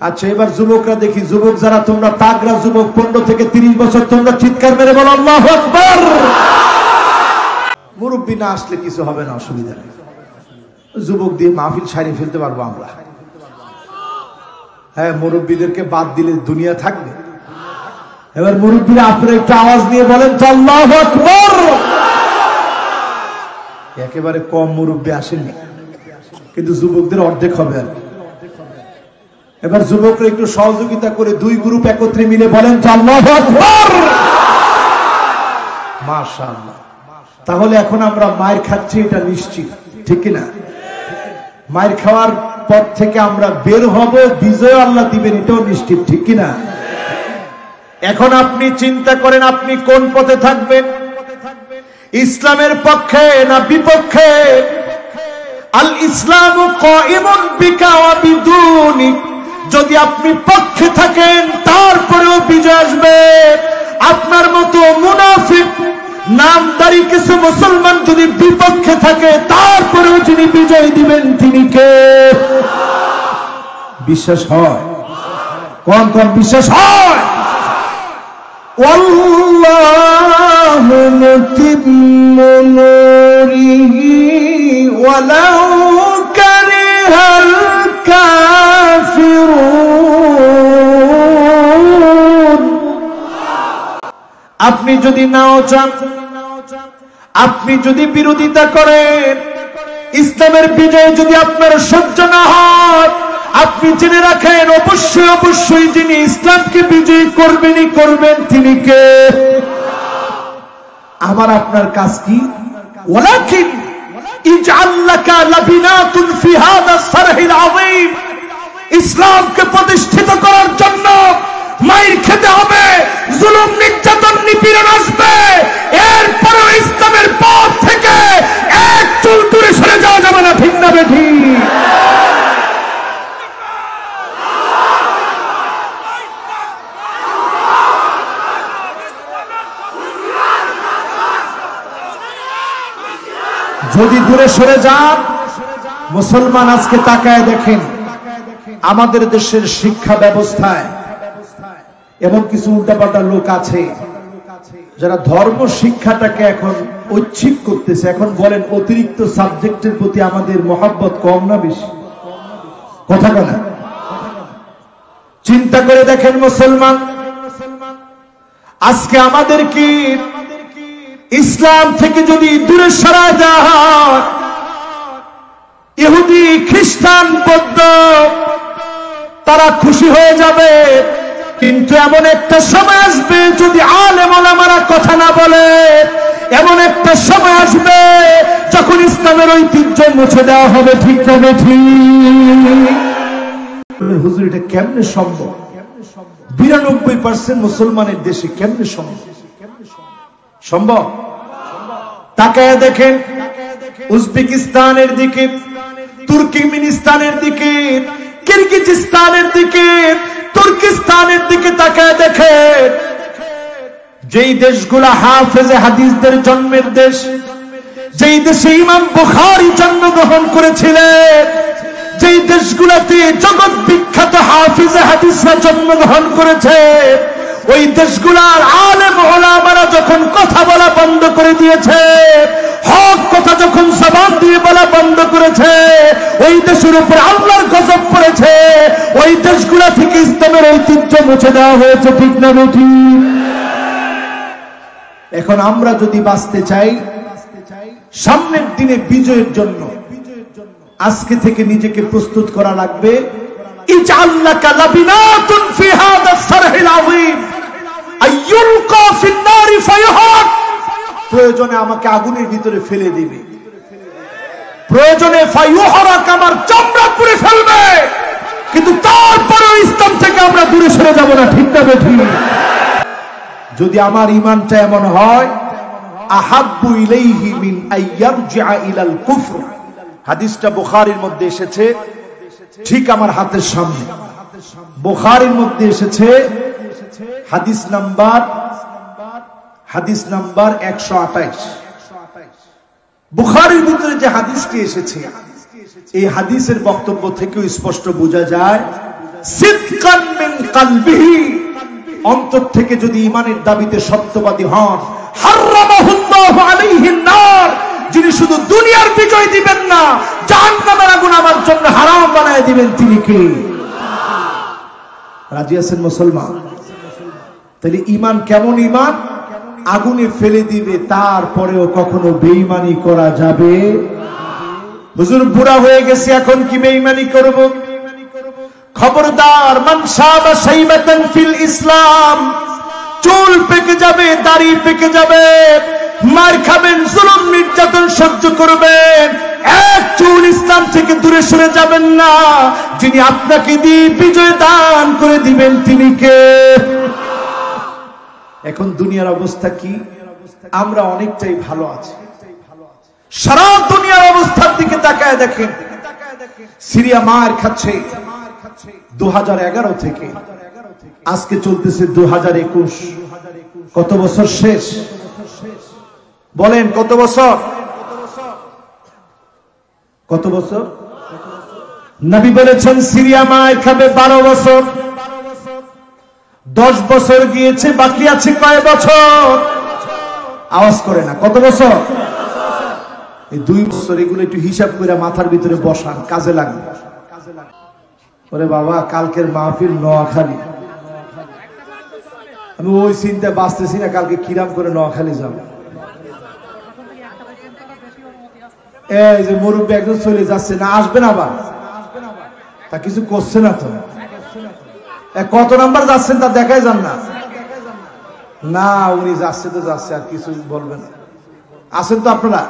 A: আচ্ছা, এবার যুবকরা দেখি, যুবক যারা তোমরা তাগড়া যুবক, 15 থেকে 30 বছর, তোমরা চিৎকার মেরে বলো আল্লাহু আকবার। মুরব্বী না আসলে কিছু হবে না, অসুবিধা নেই। যুবক দিয়ে মাহফিল সারিয়ে ফেলতে পারবো আমরা। হ্যাঁ, মুরব্বীদেরকে বাদ দিলে দুনিয়া থাকবে। এবার মুরব্বীরা আপনারা একটু আওয়াজ নিয়ে বলেন তো আল্লাহু আকবার। একেবারে কম মুরব্বী আসেনি, কিন্তু যুবকদের অর্ধেক হবে আর। এবার যুবকরা একটু সহযোগিতা করে 2 গ্রুপ একত্রে মিলে বলেন তো আল্লাহু আকবার। মাশাআল্লাহ। তাহলে এখন আমরা মায়ের খাচ্ছি, এটা নিশ্চিত, ঠিক না? মায়ের খাওয়ার পর থেকে আমরা বের হব, বিজয় আল্লাহ দিবেন, এটাও নিশ্চিত, ঠিক কিনা? এখন আপনি চিন্তা করেন আপনি কোন পথে থাকবেন, ইসলামের পক্ষে না বিপক্ষে? আল ইসলামু কায়িমুন বিকা ওয়া বিদুনিক। যদি আপনি পক্ষে থাকেন তারপরেও বিজয় আসবে। আপনার মতো মুনাফিক নামদারি কিছু মুসলমান যদি বিপক্ষে থাকে, তারপরেও যিনি বিজয় দিবেন তিনি কে? বিশ্বাস হয়? কোন কোন বিশ্বাস হয়? ওয়াল্লাহু মুতিম্মু নূরিহি ওয়ালাউ কারিহাল কাফিরুন। আপনি যদি নাও চান, আপনি যদি বিরোধিতা করেন, ইসলামের বিজয় যদি আপনার সহ্য না হয়, আপনি জেনে রাখেন অবশ্যই অবশ্যই যিনি ইসলামকে বিজয়ী করবেনই করবেন তিনি কে? আমার আপনার কাজ কি? ওয়ালাকিন ইজআল লাকা লাবিনাতুন ফি হাদা সারহিল আযীম, ইসলামকে প্রতিষ্ঠিত করার জন্য মাইর খেতে হবে, জুলুম নির্যাতন নিপীড়ন আসবে, এরপরও ইসলামের পথ থেকে এক চুল দূরে সরে যাওয়া যাবে না। ঠিক না বেঠিক? যদি দূরে সরে যান, মুসলমান আজকে তাকায় দেখেন আমাদের দেশের শিক্ষা ব্যবস্থায় এমন কিছু উল্টাপাল্টা লোক আছে যারা ধর্ম শিক্ষাটাকে এখন ঐচ্ছিক করতেছে। এখন বলেন অতিরিক্ত সাবজেক্টের প্রতি আমাদের মহব্বত কম না বেশি? কথা বলেন, চিন্তা করে দেখেন মুসলমান, আজকে আমাদের কি ইসলাম থেকে যদি দূরে সরা যায়, ইহুদি খ্রিস্টান বৌদ্ধ তারা খুশি হয়ে যাবে, কিন্তু এমন একটা সময় আসবে যদি আলেম ওলামারা কথা না বলে, এমন একটা সময় আসবে যখন ইসলামের ঐতিহ্য মুছে দেওয়া হবে। ঠিক না ঠিক? হুজুর এটা কেমনে সম্ভব? 92% মুসলমানের দেশে কেমনে সম্ভব? সম্ভব? তাকায় দেখেন উজবেকিস্তানের দিকে, তুর্কমেনিস্তানের দিকে, কিরগিজস্তানের দিকে, তুর্কিস্তানের দিকে তাকায় দেখেন, যেই দেশগুলা হাফেজে হাদিসদের জন্মের দেশ, যেই দেশে ইমাম বুখারী জন্মগ্রহণ করেছিলেন, যেই দেশগুলাতে জগৎ বিখ্যাত হাফেজে হাদিসরা জন্মগ্রহণ করেছে, ওই দেশগুলার আলেম ওলামারা যখন কথা বলা বন্ধ করে দিয়েছে, হক কথা যখন জবান দিয়ে বলা বন্ধ করেছে, ওই দেশের উপর আল্লাহর গজব পড়েছে, ওই দেশগুলা থেকে ইসলামের ঐতিহ্য মুছে দেওয়া হয়েছে। ঠিক না বেঠিক? এখন আমরা যদি বাঁচতে চাই সামনের দিনে বিজয়ের জন্য, আজকে থেকে নিজেকে প্রস্তুত করা লাগবে। ইজআল লাকা লাবিনাতুন ফি হাদা সারহিল আযীম আইয়ুলকা ফিন নারি ফায়ুহাক, প্রয়োজনে আমাকে আগুনের ভিতরে ফেলে দিবে, প্রয়োজনে ফায়ুহাক আমার চামড়া পুড়ে ফেলবে, কিন্তু তারপরেও ইসলাম থেকে আমরা দূরে সরে যাব না। ঠিক না বেঠিক? যদি আমার ঈমানটা এমন হয়, আহাব্বু ইলাইহি মিন আইয়ারজিআ ইলাল কুফর, হাদিসটা বুখারীর মধ্যে এসেছে, ঠিক আমার হাতের সামনে বুখারীর মধ্যে এসেছে, হাদিস নাম্বার 128। বুখারীর ভিতরে যে হাদিসটি এসেছে, এই হাদিসের বক্তব্য থেকেও স্পষ্ট বোঝা যায়, সিদকান মিন কলবিহি, অন্তর থেকে যদি ঈমানের দাবিতে সত্যবাদী হন, হারামাহুল্লাহু আলাইহিন নার, যিনি শুধু দুনিয়ার বিজয় দিবেন না, জাহান্নামের আগুন আমার জন্য হারাম বানায় দিবেন, তিনি কে? রাজি আছেন মুসলমান? তাহলে ঈমান কেমন ঈমান? আগুনে ফেলে দিবে, তারপরেও কখনো বেঈমানি করা যাবে? হুজুর বুড়া হয়ে গেছে, এখন কি বেঈমানি করব? খবরদার, মান শাবা শাইবাতান ফিল ইসলাম, চুল পেকে যাবে, দাড়ি পেকে যাবে, মার খাবেন, জুলুম নির্যাতন সহ্য করবেন, এক চুল ইসলাম থেকে দূরে সরে যাবেন না। যিনি আপনাকে দিয়ে বিজয় দান করে দিবেন তিনি কে? এখন দুনিয়ার অবস্থা কি? আমরা অনেকটাই ভালো আছি। সারা দুনিয়ার অবস্থার দিকে তাকায় দেখেন, সিরিয়া মার খাচ্ছে 2011 থেকে, আজকে চলতেছে 2021। কত বছর শেষ? বলেন কত বছর? কত বছর? নবী বলেছেন সিরিয়া মায়ের খাবে 12 বছর। 10 বছর গিয়েছে, বাকি আছে কয় বছর? আওয়াজ করে না, কত বছর? এই 2 বছর, এগুলো একটু হিসাব করে মাথার ভিতরে বসান, কাজে লাগবে। ওরে বাবা, কালকের মাহফিল নোয়াখালী, আমি ওই চিন্তায় বাঁচতেছি না কালকে কিরাম করে নোয়াখালী যাব। এই যে মুরব্বী একজন চলে যাচ্ছে না, আসবেন আবার, তা কিছু করছে না তো, কত নাম্বার যাচ্ছেন তা দেখাই যান না, না উনি যাচ্ছে তো যাচ্ছে, আর কিছু বলবেন। আছেন তো আপনারা?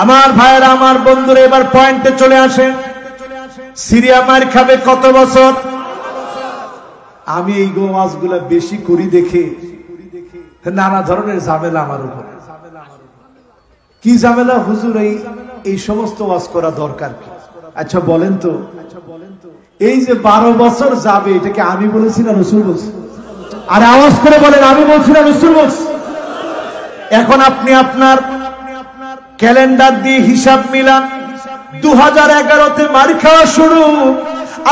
A: আমার ভাইয়েরা, আমার বন্ধুরা, এবার পয়েন্টে চলে আসেন। সিরিয়া মার খাবে কত বছর? আমি এই ওয়াজগুলা বেশি করি দেখে নানা ধরনের ঝামেলা আমার উপরে। কি ঝামেলা হুজুর? এই সমস্ত ওয়াজ করা দরকার কি? আচ্ছা বলেন তো, এই যে 12 বছর যাবে, এটাকে আমি বলেছি না রসুল বলছি? আর আওয়াজ করে বলেন, আমি বলছি না রসুল বলছি? এখন আপনি আপনার ক্যালেন্ডার দিয়ে হিসাব মিলান। 2011-তে মার খাওয়া শুরু,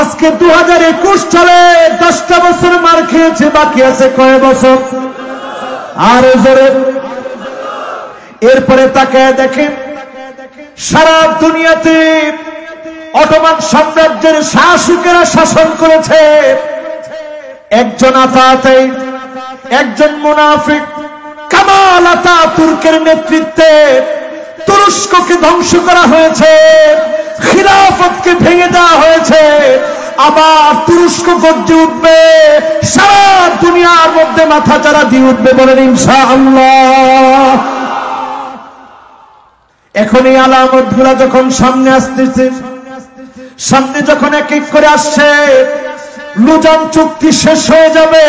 A: আজকে 2021 চলে, 10টা বছর মার খেয়েছে, বাকি আছে কয় বছর? আর জোরে। এরপরে তাকায় দেখেন, সারা দুনিয়াতে অটোমান সাম্রাজ্যের শাসকেরা শাসন করেছে। একজন আতাতে, একজন মুনাফিক কামাল আতাতুর্কের নেতৃত্বে তুরস্ককে ধ্বংস করা হয়েছে, খিলাফতকে ভেঙে দেওয়া হয়েছে। আবার তুরস্ক গর্জে উঠবে, সারা দুনিয়ার মধ্যে মাথা চারা দিয়ে উঠবে, বলেন ইনশাআল্লাহ। এখন এই আলামত গুলা যখন সামনে আসতেছে, সামনে যখন এক এক করে আসছে, লুজান চুক্তি শেষ হয়ে যাবে,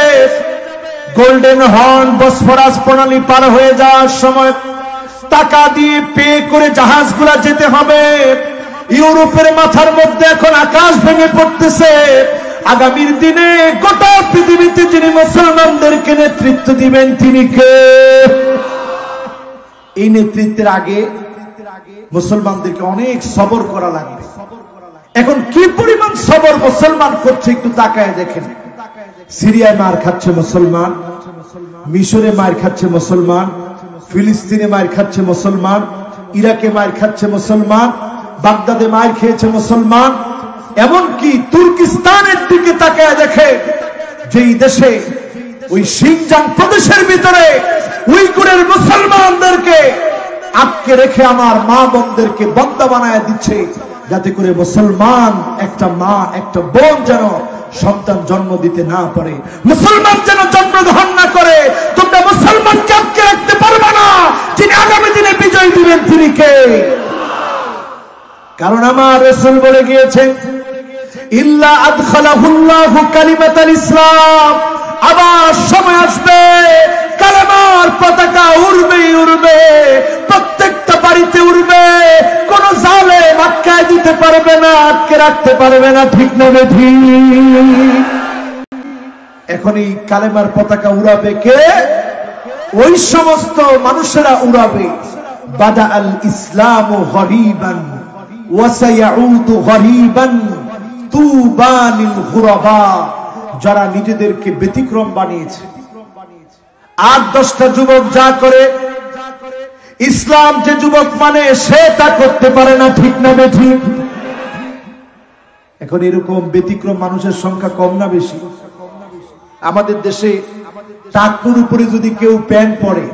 A: গোল্ডেন হর্ন বসফরাস প্রণালী পার হয়ে যাওয়ার সময় টাকা দিয়ে পে করে জাহাজগুলা যেতে হবে। ইউরোপের মাথার মধ্যে এখন আকাশ ভেঙে পড়তেছে। আগামীর দিনে গোটা পৃথিবীতে যিনি মুসলমানদেরকে নেতৃত্ব দিবেন তিনি কে? এই নেতৃত্বের আগে মুসলমানদেরকে অনেক সবর করা লাগবে। এখন কি পরিমাণ সবর মুসলমান করছে একটু তাকায় দেখেন। সিরিয়ায় মার খাচ্ছে মুসলমান, মিশরে মার খাচ্ছে মুসলমান, ফিলিস্তিনে মার খাচ্ছে মুসলমান, ইরাকে মার খাচ্ছে মুসলমান, বাগদাদে মার খেয়েছে মুসলমান, এমনকি তুর্কিস্তানের দিকে তাকায় দেখে, যেই দেশে ওই সিনজাং প্রদেশের ভিতরে উইগুরের মুসলমানদেরকে আটকে রেখে আমার মা বোনদেরকে বন্দা বানায় দিচ্ছে, যাতে করে মুসলমান একটা মা একটা বোন যেন সন্তান জন্ম দিতে না পারে, মুসলমান যেন জন্মগ্রহণ না করে। তোমরা মুসলমানকে আটকে রাখতে পারবে না, যিনি আগামী দিনে বিজয় দিবেন তিনি কে? কারণ আমার রাসূল বলে গিয়েছেন, ইল্লা আদখালাহুল্লাহু কালিমাতাল ইসলাম। আবার সময় আসবে, কালেমার পতাকা উড়বে উড়বে, প্রত্যেকটা বাড়িতে উড়বে, কোন জালেম আটকায় দিতে পারবে না, আটকে রাখতে পারবে না, ঠিক না বেঠিক? এখন এই কালেমার পতাকা উড়াবে কে? ওই সমস্ত মানুষেরা উড়াবে। বাদা আল ইসলামু গরীবান ওয়া সায়াউদু গরীবান তুবা লিল গুরাবা। যারা নিজেদেরকে ব্যতিক্রম বানিয়েছে, 8-10টা যুবক যা করে, ইসলাম যে যুবক মানে সে তা করতে পারে না, ঠিক না বেঠিক? এখন এরকম ব্যতিক্রম মানুষের সংখ্যা কম না বেশি? আমাদের দেশে টাকুর উপরে যদি কেউ প্যান্ট পরে,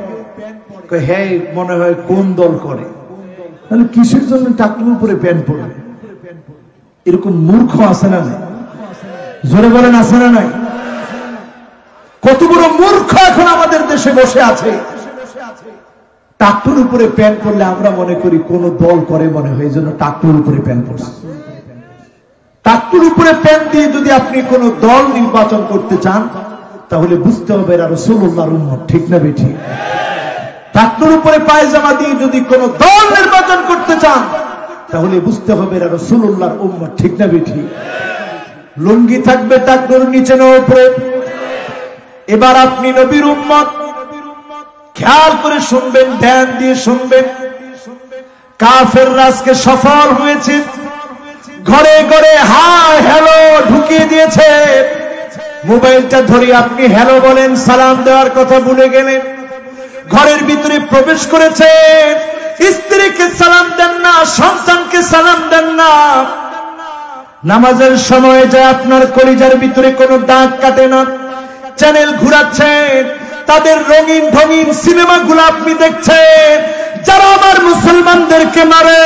A: হ্যাঁ মনে হয় কোন দল করে, তাহলে কিসের জন্য টাকুর উপরে প্যান্ট পরবে? এরকম মূর্খ আছে না নাই? জোরে বলেন আছে না নাই? কত বড় মূর্খ এখন আমাদের দেশে বসে আছে। টাকুর উপরে প্যান্ট পরলে আমরা মনে করি কোন দল করে মনে হয়, জন্য টাকুর উপরে প্যান্ট পরছে। টাকুর উপরে প্যান্ট দিয়ে যদি আপনি কোন দল নির্বাচন করতে চান, তাহলে বুঝতে হবে এরা রাসূলুল্লাহর উম্মত, ঠিক না বেঠিক? টাকুর উপরে পায়জামা দিয়ে যদি কোন দল নির্বাচন করতে চান, তাহলে বুঝতে হবে এরা রাসূলুল্লাহর উম্মত, ঠিক না বেঠিক? লুঙ্গি থাকবে টাকুর নিচে না উপরে? এবার আপনি নবীর উম্মত, খেয়াল করে শুনবেন, ধ্যান দিয়ে শুনবেন। কাফেররা আজকে সফল হয়েছে, ঘরে ঘরে হাই হ্যালো ঢুকিয়ে দিয়েছে। মোবাইলটা ধরে আপনি হ্যালো বলেন, সালাম দেওয়ার কথা ভুলে গেলেন। ঘরের ভিতরে প্রবেশ করেছেন, স্ত্রীকে সালাম দেন না, সন্তানকে সালাম দেন না। নামাজের সময় যায় আপনার কলিজার ভিতরে কোনো দাগ কাটে না। চ্যানেল ঘুরাচ্ছেন, তাদের রঙিন ঢঙিন সিনেমাগুলো আপনি দেখছেন, যারা আমার মুসলমানদেরকে মারে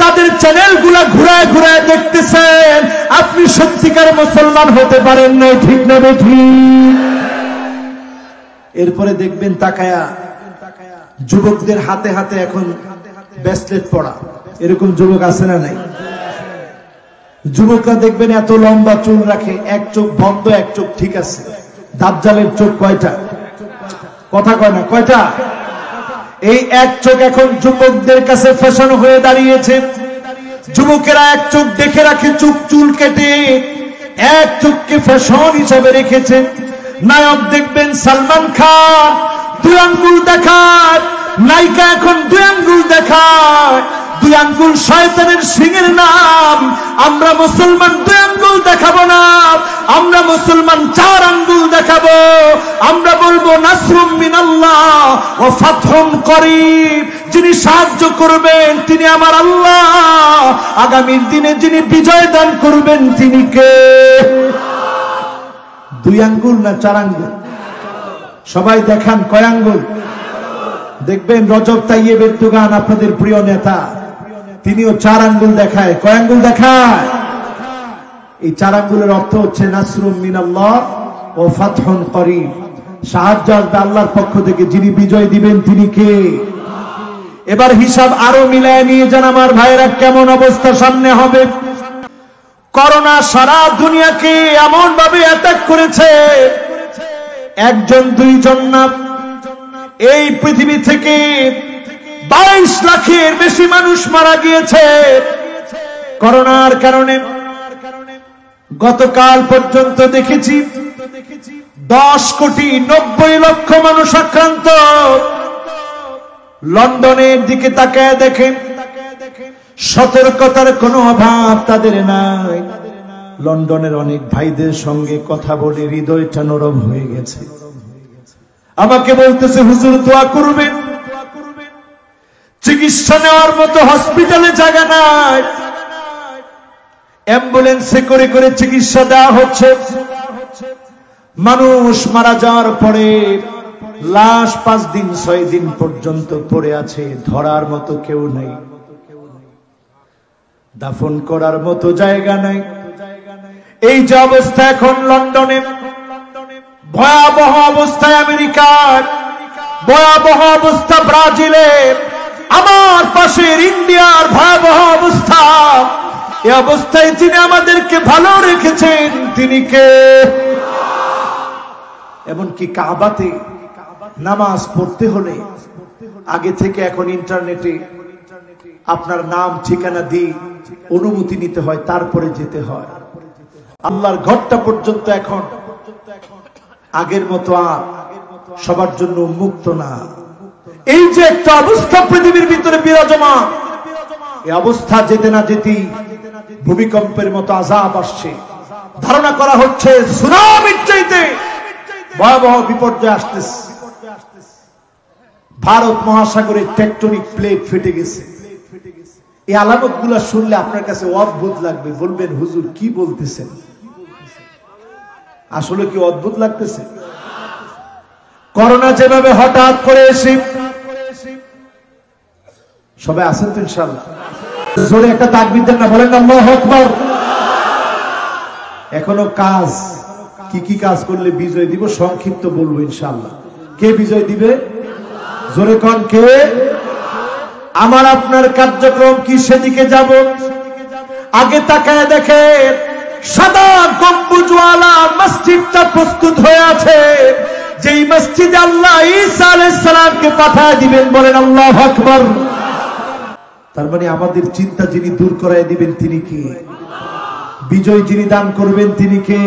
A: তাদের চ্যানেলগুলা ঘুরায় ঘুরায় দেখতেছেন, আপনি সত্যিকার মুসলমান হতে পারেন না, ঠিক না ঠিক? এরপরে দেখবেন তাকায়া যুবকদের হাতে হাতে এখন ব্রেসলেট পড়া, এরকম যুবক আছে না নাই? যুবকরা দেখবেন এত লম্বা চুল রাখে, এক চোখ বন্ধ এক চোখ ঠিক আছে। দাজ্জালের চোখ কয়টা? কথা কয় না, কয়টা? এই এক চোখ এখন যুবকদের কাছে ফ্যাশন হয়ে দাঁড়িয়েছে। যুবকেরা এক চোখ দেখে রাখে, চুল কেটে এক চোখকে ফ্যাশন হিসাবে রেখেছে। নায়ক দেখবেন সালমান খান 2 আঙ্গুল দেখায়, নায়িকা এখন 2 আঙ্গুল দেখায়। 2 আঙ্গুল শয়তানের সিংহের নাম। আমরা মুসলমান 2 আঙ্গুল দেখাবো না, আমরা মুসলমান 4 আঙ্গুল দেখাবো। আমরা বলবো নাসরুম মিনাল্লাহ ওয়া ফাতহুন করিব। যিনি সাহায্য করবেন তিনি আমার আল্লাহ, আগামীর দিনে যিনি বিজয় দান করবেন তিনি কে? 2 আঙ্গুল না 4 আঙ্গুল? সবাই দেখান কয় আঙ্গুল? দেখবেন রজব তাইয়েব এরদোগান আপনাদের প্রিয় নেতা, তিনিও 4 আঙ্গুল দেখায়। কয় আঙ্গুল দেখায়? এই 4 আঙ্গুলের অর্থ হচ্ছে নাসরুম মিনাল্লাহ ও ফাতহুন করিব। সাহায্য আসবে আল্লাহর পক্ষ থেকে, যিনি বিজয় দিবেন তিনি কে? এবার হিসাব আরো মিলায় নিয়ে যান আমার ভাইরা, কেমন অবস্থা সামনে হবে। করোনা সারা দুনিয়াকে এমন ভাবে অ্যাটাক করেছে, 1 2 জন না, এই পৃথিবী থেকে 22 লাখের বেশি মানুষ মারা গিয়েছে করোনার কারণে। গতকাল পর্যন্ত দেখেছি 10,90,00,000 মানুষ আক্রান্ত। লন্ডনের দিকে তাকায় দেখেন, সতর্কতার কোনো অভাব তাদের নাই। লন্ডনের অনেক ভাইদের সঙ্গে কথা বলে হৃদয়টা নরম হয়ে গেছে। আমাকে বলতেছে হুজুর দোয়া করবেন, চিকিৎসা নেওয়ার মতো হসপিটালে জায়গা নাই, অ্যাম্বুলেন্সে করে করে চিকিৎসা দেওয়া হচ্ছে। মানুষ মারা যাওয়ার পরে লাশ 5 দিন 6 দিন পর্যন্ত পড়ে আছে, ধরার মতো কেউ নাই, দাফন করার মতো জায়গা নাই। এই যে অবস্থা এখন লন্ডনে, ভয়াবহ অবস্থায় আমেরিকার, ভয়াবহ অবস্থা ব্রাজিলে, আমার পাশের ইন্ডিয়ার ভয়াবহ অবস্থা। এই অবস্থায় যিনি আমাদেরকে ভালো রেখেছেন তিনি কে? এমনকি কাবাতে নামাজ পড়তে হলে আগে থেকে এখন ইন্টারনেটে আপনার নাম ঠিকানা দিয়ে অনুমতি নিতে হয়, তারপরে যেতে হয়। আল্লাহর ঘরটা পর্যন্ত এখন আগের মতো আর সবার জন্য উন্মুক্ত না। এই যে একটা অবস্থা পৃথিবীর ভিতরে বিরাজমান, এই অবস্থা যেতে না যেতেই ভূমিকম্পের মতো আযাব আসছে। ধারণা করা হচ্ছে সুনামির চাইতে ভয়াবহ বিপর্যয় আসতেছে। ভারত মহাসাগরের টেকটনিক প্লেট ফেটে গেছে। এই আলামত গুলা শুনলে আপনার কাছে অদ্ভুত লাগবে, বলবেন হুজুর কি বলতেছেন? আসলে কি অদ্ভুত লাগতেছে? করোনা যেভাবে হঠাৎ করে এসে, সবাই আছেন তো ইনশাআল্লাহ? জোরে একটা তাকবীর দেন না, বলেন আল্লাহু আকবার। এখনো কাজ, কি কি কাজ করলে বিজয় দিব সংক্ষিপ্ত বলবো ইনশাআল্লাহ। কে বিজয় দিবে? জোরে কোন কে? আমার আপনার কার্যক্রম কি সেদিকে যাব? আগে তাকায় দেখে সাদা গম্বুজওয়ালা মসজিদটা প্রস্তুত হয়ে আছে, যেই মসজিদে আল্লাহ ঈসা আলাইহিস সালামকে পাঠিয়ে দিবেন। বলেন আল্লাহু আকবার। তার মানে আমাদের চিন্তা যিনি দূর করায় দিবেন তিনি কে? বিজয় যিনি দান করবেন তিনি কে?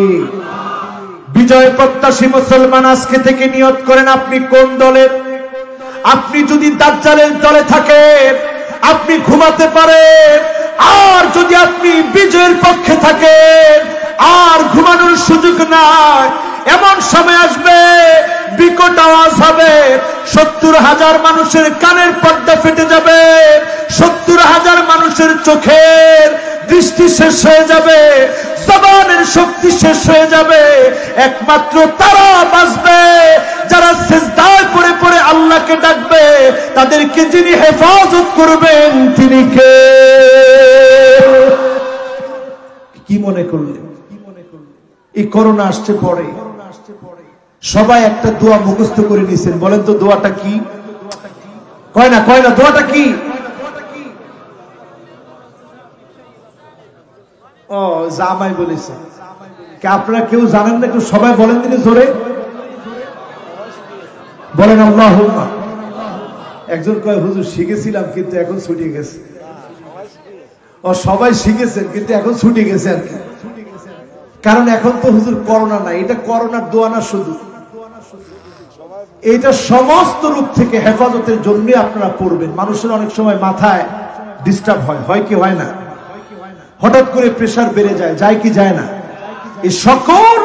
A: বিজয় প্রত্যাশী মুসলমান আজকে থেকে নিয়ত করেন আপনি কোন দলের। আপনি যদি দাজ্জালের দলে থাকেন আপনি ঘুমাতে পারেন, আর যদি আপনি বিজয়ের পক্ষে থাকেন আর ঘুমানোর সুযোগ নাই। এমন সময় আসবে বিকট আওয়াজ হবে, 70,000 মানুষের কানের পর্দা ফেটে যাবে, 70,000 মানুষের চোখের দৃষ্টি শেষ হয়ে যাবে, জবানের শক্তি শেষ হয়ে যাবে। একমাত্র তারা বাঁচবে যারা সিজদায় পড়ে পড়ে আল্লাহকে ডাকবে, তাদেরকে যিনি হেফাজত করবেন তিনি কে? কি মনে করলেন? এই করোনা আসছে পরে সবাই একটা দোয়া মুখস্থ করে নিছেন, বলেন তো দোয়াটা কি? কয় না দোয়াটা কি? ও জামাই বলেছে, আপনারা কেউ জানেন না? একটু সবাই বলেন তিনি জোরে বলেন আল্লাহুম্মা। একজন কয় হুজুর শিখেছিলাম কিন্তু এখন ছুটে গেছে। ও সবাই শিখেছেন কিন্তু এখন ছুটে গেছে আর কি, কারণ এখন তো হুজুর করোনা নাই। এটা করোনার দোয়া না, শুধু এটা সমস্ত রূপ থেকে হেফাজতের জন্য আপনারা পড়বেন। মানুষের অনেক সময় মাথায় ডিস্টার্ব হয় কি হয় না? হঠাৎ করে প্রেসার বেড়ে যায় কি যায় না? এই সকল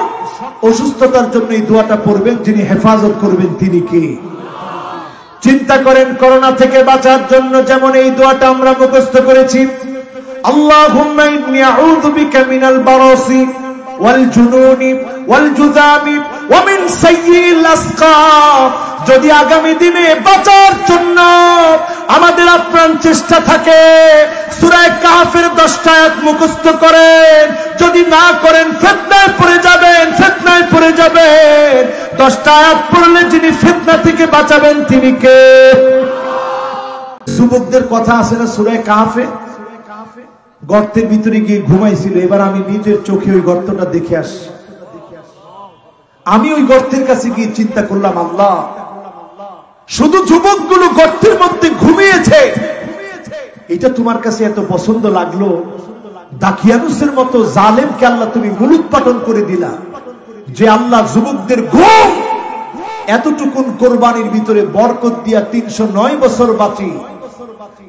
A: অসুস্থতার জন্য এই দোয়াটা পড়বেন, যিনি হেফাজত করবেন তিনি কে? চিন্তা করেন করোনা থেকে বাঁচার জন্য যেমন এই দোয়াটা আমরা মুখস্থ করেছি, আল্লাহুম্মা ইন্নী আউযু বিকা মিনাল বারাসি ওয়াল জুনুনি ওয়াল জুযামি ওয়া মিন সাইয়্যিল আসকাম। যদি আগামী দিনে বাঁচার জন্য আমাদের আপ্রাণ চেষ্টা থাকে, সূরা কাহফের 10টা আয়াত মুখস্থ করেন। যদি না করেন ফিতনায় পড়ে যাবেন, 10টা আয়াত পড়লে যিনি ফিতনা থেকে বাঁচাবেন তিনি কে? যুবকদের কথা আছে না সূরা কাহফে, গর্তের ভিতরে গিয়ে ঘুমাইছিল। এবার আমি নিজের চোখে ওই গর্তটা দেখে আসি। আমি ওই গর্তের কাছে গিয়ে চিন্তা করলাম, আল্লাহ, শুধু যুবকগুলো গর্তের মধ্যে ঘুমিয়েছে, এটা তোমার কাছে এত পছন্দ লাগলো? দাকিয়ানুসের মতো জালেমকে আল্লাহ তুমি মূলোৎপাটন করে দিলা, যে আল্লাহ যুবকদের ঘুম এতটুকুন কোরবানির ভিতরে বরকত দিয়া 309 বছর বাঁচি,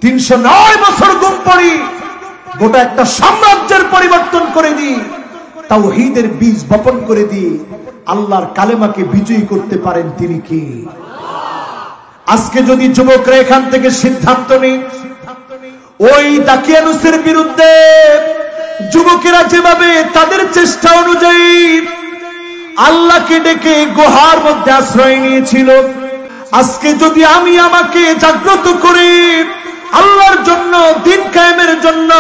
A: 309 বছর ঘুম পড়ি, গোটা একটা সাম্রাজ্যের পরিবর্তন করে দিই, তাওহীদের বীজ বপন করে দিই, আল্লাহর কালেমাকে বিজয়ী করতে পারেন তিনি কি? আজকে যদি যুবকরা এখান থেকে সিদ্ধান্ত নেই ওই দাকিয়ানুসের বিরুদ্ধে, যুবকেরা যেভাবে তাদের চেষ্টা অনুযায়ী আল্লাহকে ডেকে গুহার মধ্যে আশ্রয় নিয়েছিল, আজকে যদি আমি আমাকে জাগ্রত করি আল্লাহর জন্য, দিন কায়েমের জন্য,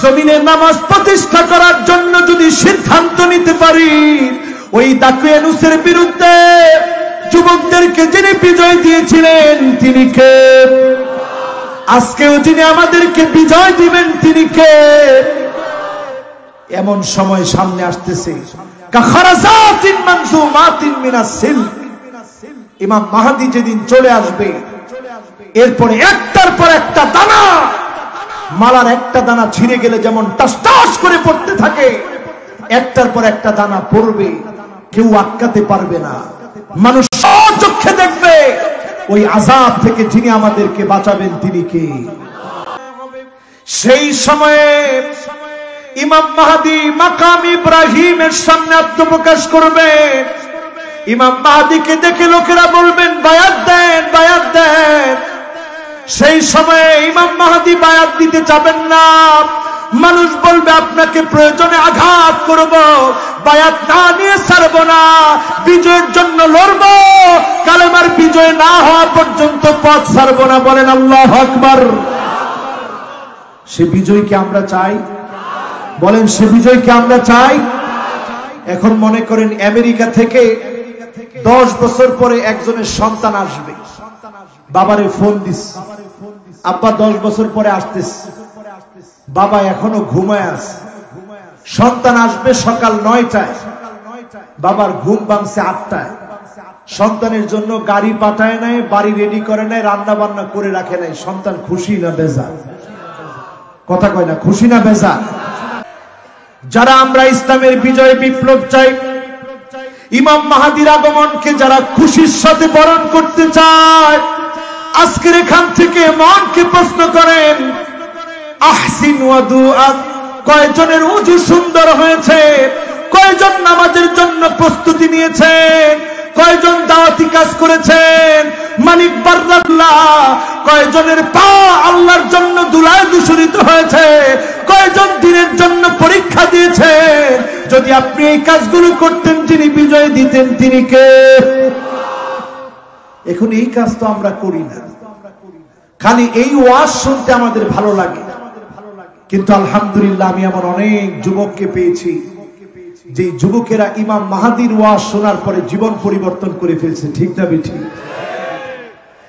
A: জমিনে নামাজ প্রতিষ্ঠা করার জন্য যদি সিদ্ধান্ত নিতে পারি, ওই দাকিয়ানুসের বিরুদ্ধে যুবকদেরকে যিনি বিজয় দিয়েছিলেন তিনি কে? আজকেও যিনি আমাদেরকে বিজয় দিবেন তিনি কে? এমন সময় সামনে আসতেছে, কাখারাজাতিন মানজুমাতিন মিনাস সিলক। ইমাম মাহদী যেদিন চলে আসবে, এরপরে একটার পর একটা দানা, মালার একটা দানা ছিঁড়ে গেলে যেমন টাস টাস করে পড়তে থাকে, একটার পর একটা দানা পড়বে, কেউ আটকাতে পারবে না। মানুষ চোখে দেখবে ওই আযাব থেকে যিনি আমাদেরকে বাঁচাবেন তিনি কে? সেই সময়ে ইমাম মাহদী মাকাম ইব্রাহিমের সামনে আত্মপ্রকাশ করবে। ইমাম মাহদীকে দেখে লোকেরা বলবেন বায়াত দেন, বায়াত দেন। সেই সময়ে ইমাম মাহদী বায়াত দিতে যাবেন না। মানুষ বলবে আপনাকে প্রয়োজনে আঘাত করব, বায়াত না নিয়ে ছাড়ব না, বিজয়ের জন্য লড়ব, কালেমার বিজয় না হওয়া পর্যন্ত পথ ছাড়ব না। বলেন আল্লাহু আকবার। সে বিজয়কে আমরা চাই? বলেন সে বিজয়কে আমরা চাই? এখন মনে করেন আমেরিকা থেকে 10 বছর পরে একজনের সন্তান আসবে, বাবারে ফোন দিস, আব্বা 10 বছর পরে আসতেছে, বাবা এখনো ঘুমায় আছে। সন্তান আসবে সকাল 9টায়, বাবার ঘুম ভাঙছে 8টায়। সন্তানের জন্য গাড়ি পাঠায় নাই, বাড়ি রেডি করে নাই, রান্না বান্না করে রাখে নাই। সন্তান খুশি না বেজার? কথা কয় না, খুশি না বেজার? যারা আমরা ইসলামের বিজয় বিপ্লব চাই, ইমাম মাহদীর আগমনকে যারা খুশির সাথে বরণ করতে চায়, আজকের এখান থেকে মনকে প্রশ্ন করেন, আহসিন ওয়াদুআক, কয়জনের ওযু সুন্দর হয়েছে? কয়জন নামাজের জন্য প্রস্তুতি নিয়েছেন? কয়জন দাওয়াতি কাজ করেছেন? মানিক বাররাল্লাহ, কয়জনের পা আল্লাহর জন্য ধুলায় দূষিত হয়েছে? কয়জন দিনের জন্য পরীক্ষা দিয়েছেন? যদি আপনি এই কাজগুলো করতেন, যিনি বিজয় দিতেন তিনি কে? এখন এই কাজ তো আমরা করি না, খালি এই ওয়াজ শুনতে আমাদের ভালো লাগে। কিন্তু আলহামদুলিল্লাহ আমি আমার অনেক যুবককে পেয়েছি যে যুবকেরা ইমাম মাহাদির ওয়াজ শোনার পরে জীবন পরিবর্তন করে ফেলছে। ঠিক না বেঠিক?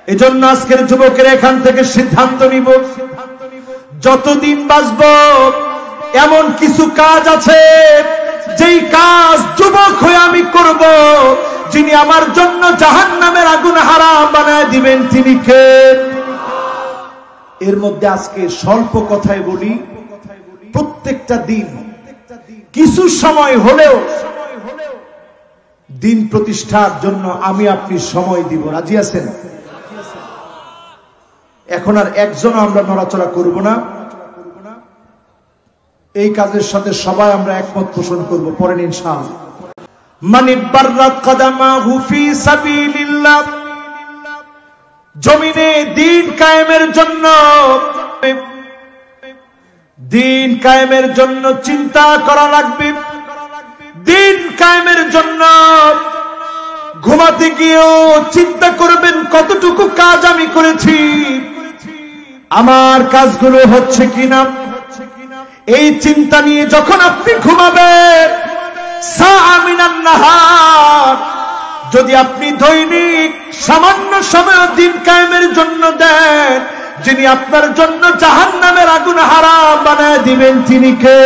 A: এজন্য আজকের যুবকেরা এখান থেকে সিদ্ধান্ত নিব, যতদিন বাঁচব এমন কিছু কাজ আছে যেই কাজ যুবক হয়ে আমি করব, যিনি আমার জন্য জাহান্নামের আগুন হারাম বানায় দিবেন তিনি কে? এর মধ্যে আজকে স্বল্প কথায় বলি, প্রত্যেকটা দিন কিছু সময় হলেও দিন প্রতিষ্ঠার জন্য আমি আপনি সময় দিব। রাজি আছেন? এখন আর একজন আমরা নড়াচড়া করব না, এই কাজের সাথে সবাই আমরা একমত পোষণ করব। পরেন ইনশাআল্লাহ। মান বাররাত কদামাহু ফি সাবিলিল্লাহ, জমিনে দিন কায়েমের জন্য, দিন কায়েমের জন্য চিন্তা করা লাগবে। দিন কায়েমের জন্য ঘুমাতে গিয়েও চিন্তা করবেন কতটুকু কাজ আমি করেছি, আমার কাজগুলো হচ্ছে কিনা। এই চিন্তা নিয়ে যখন আপনি ঘুমাবেন, যদি আপনি দৈনিক সামান্য সময় দিন কায়েমের জন্য দেন, যিনি আপনার জন্য জাহান্নামের আগুন হারাম বানায় দিবেন তিনি কে?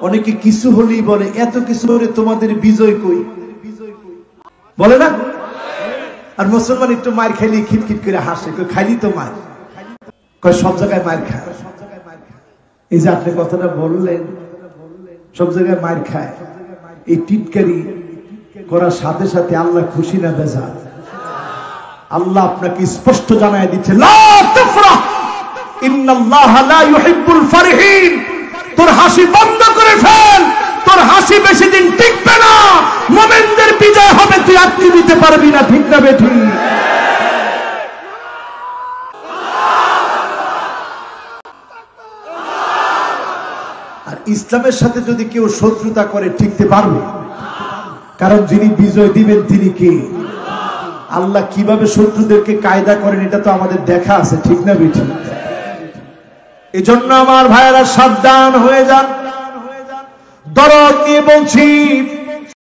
A: অনেকে কিছু হলেই বলে এত কিছু হলে তোমাদের বিজয় কই, বলে না? আর মুসলমান একটু মার খাইলে খিটখিট করে হাসে, খাইলি তো মার, কয় সব জায়গায় মার খায়। এই যে আপনি কথাটা বললেন, সব জায়গায় মার খায়, এই টিটকারি করার সাথে সাথে আল্লাহ খুশি না বেজার? আল্লাহ আপনাকে স্পষ্ট জানায় দিচ্ছে, লা তাফরাহ ইন্নাল্লাহা লা ইউহিব্বুল ফারিহিন। তোর হাসি বন্ধ করে ফেল, তোর হাসি বেশি দিন টিকবে না। মুমিনদের বিজয় হবে, তুই আটকে দিতে পারবি না। ঠিক না বেঠিক? আর ইসলামের সাথে যদি কেউ শত্রুতা করে টিকতে পারবে, কারণ যিনি বিজয় দিবেন তিনি কে? আল্লাহ কিভাবে শত্রুদেরকে কায়দা করেন এটা তো আমাদের দেখা আছে। ঠিক না বেঠিক? এই জন্য আমার ভাইয়েরা সাবধান হয়ে যান। দরদ নিয়ে বলছি,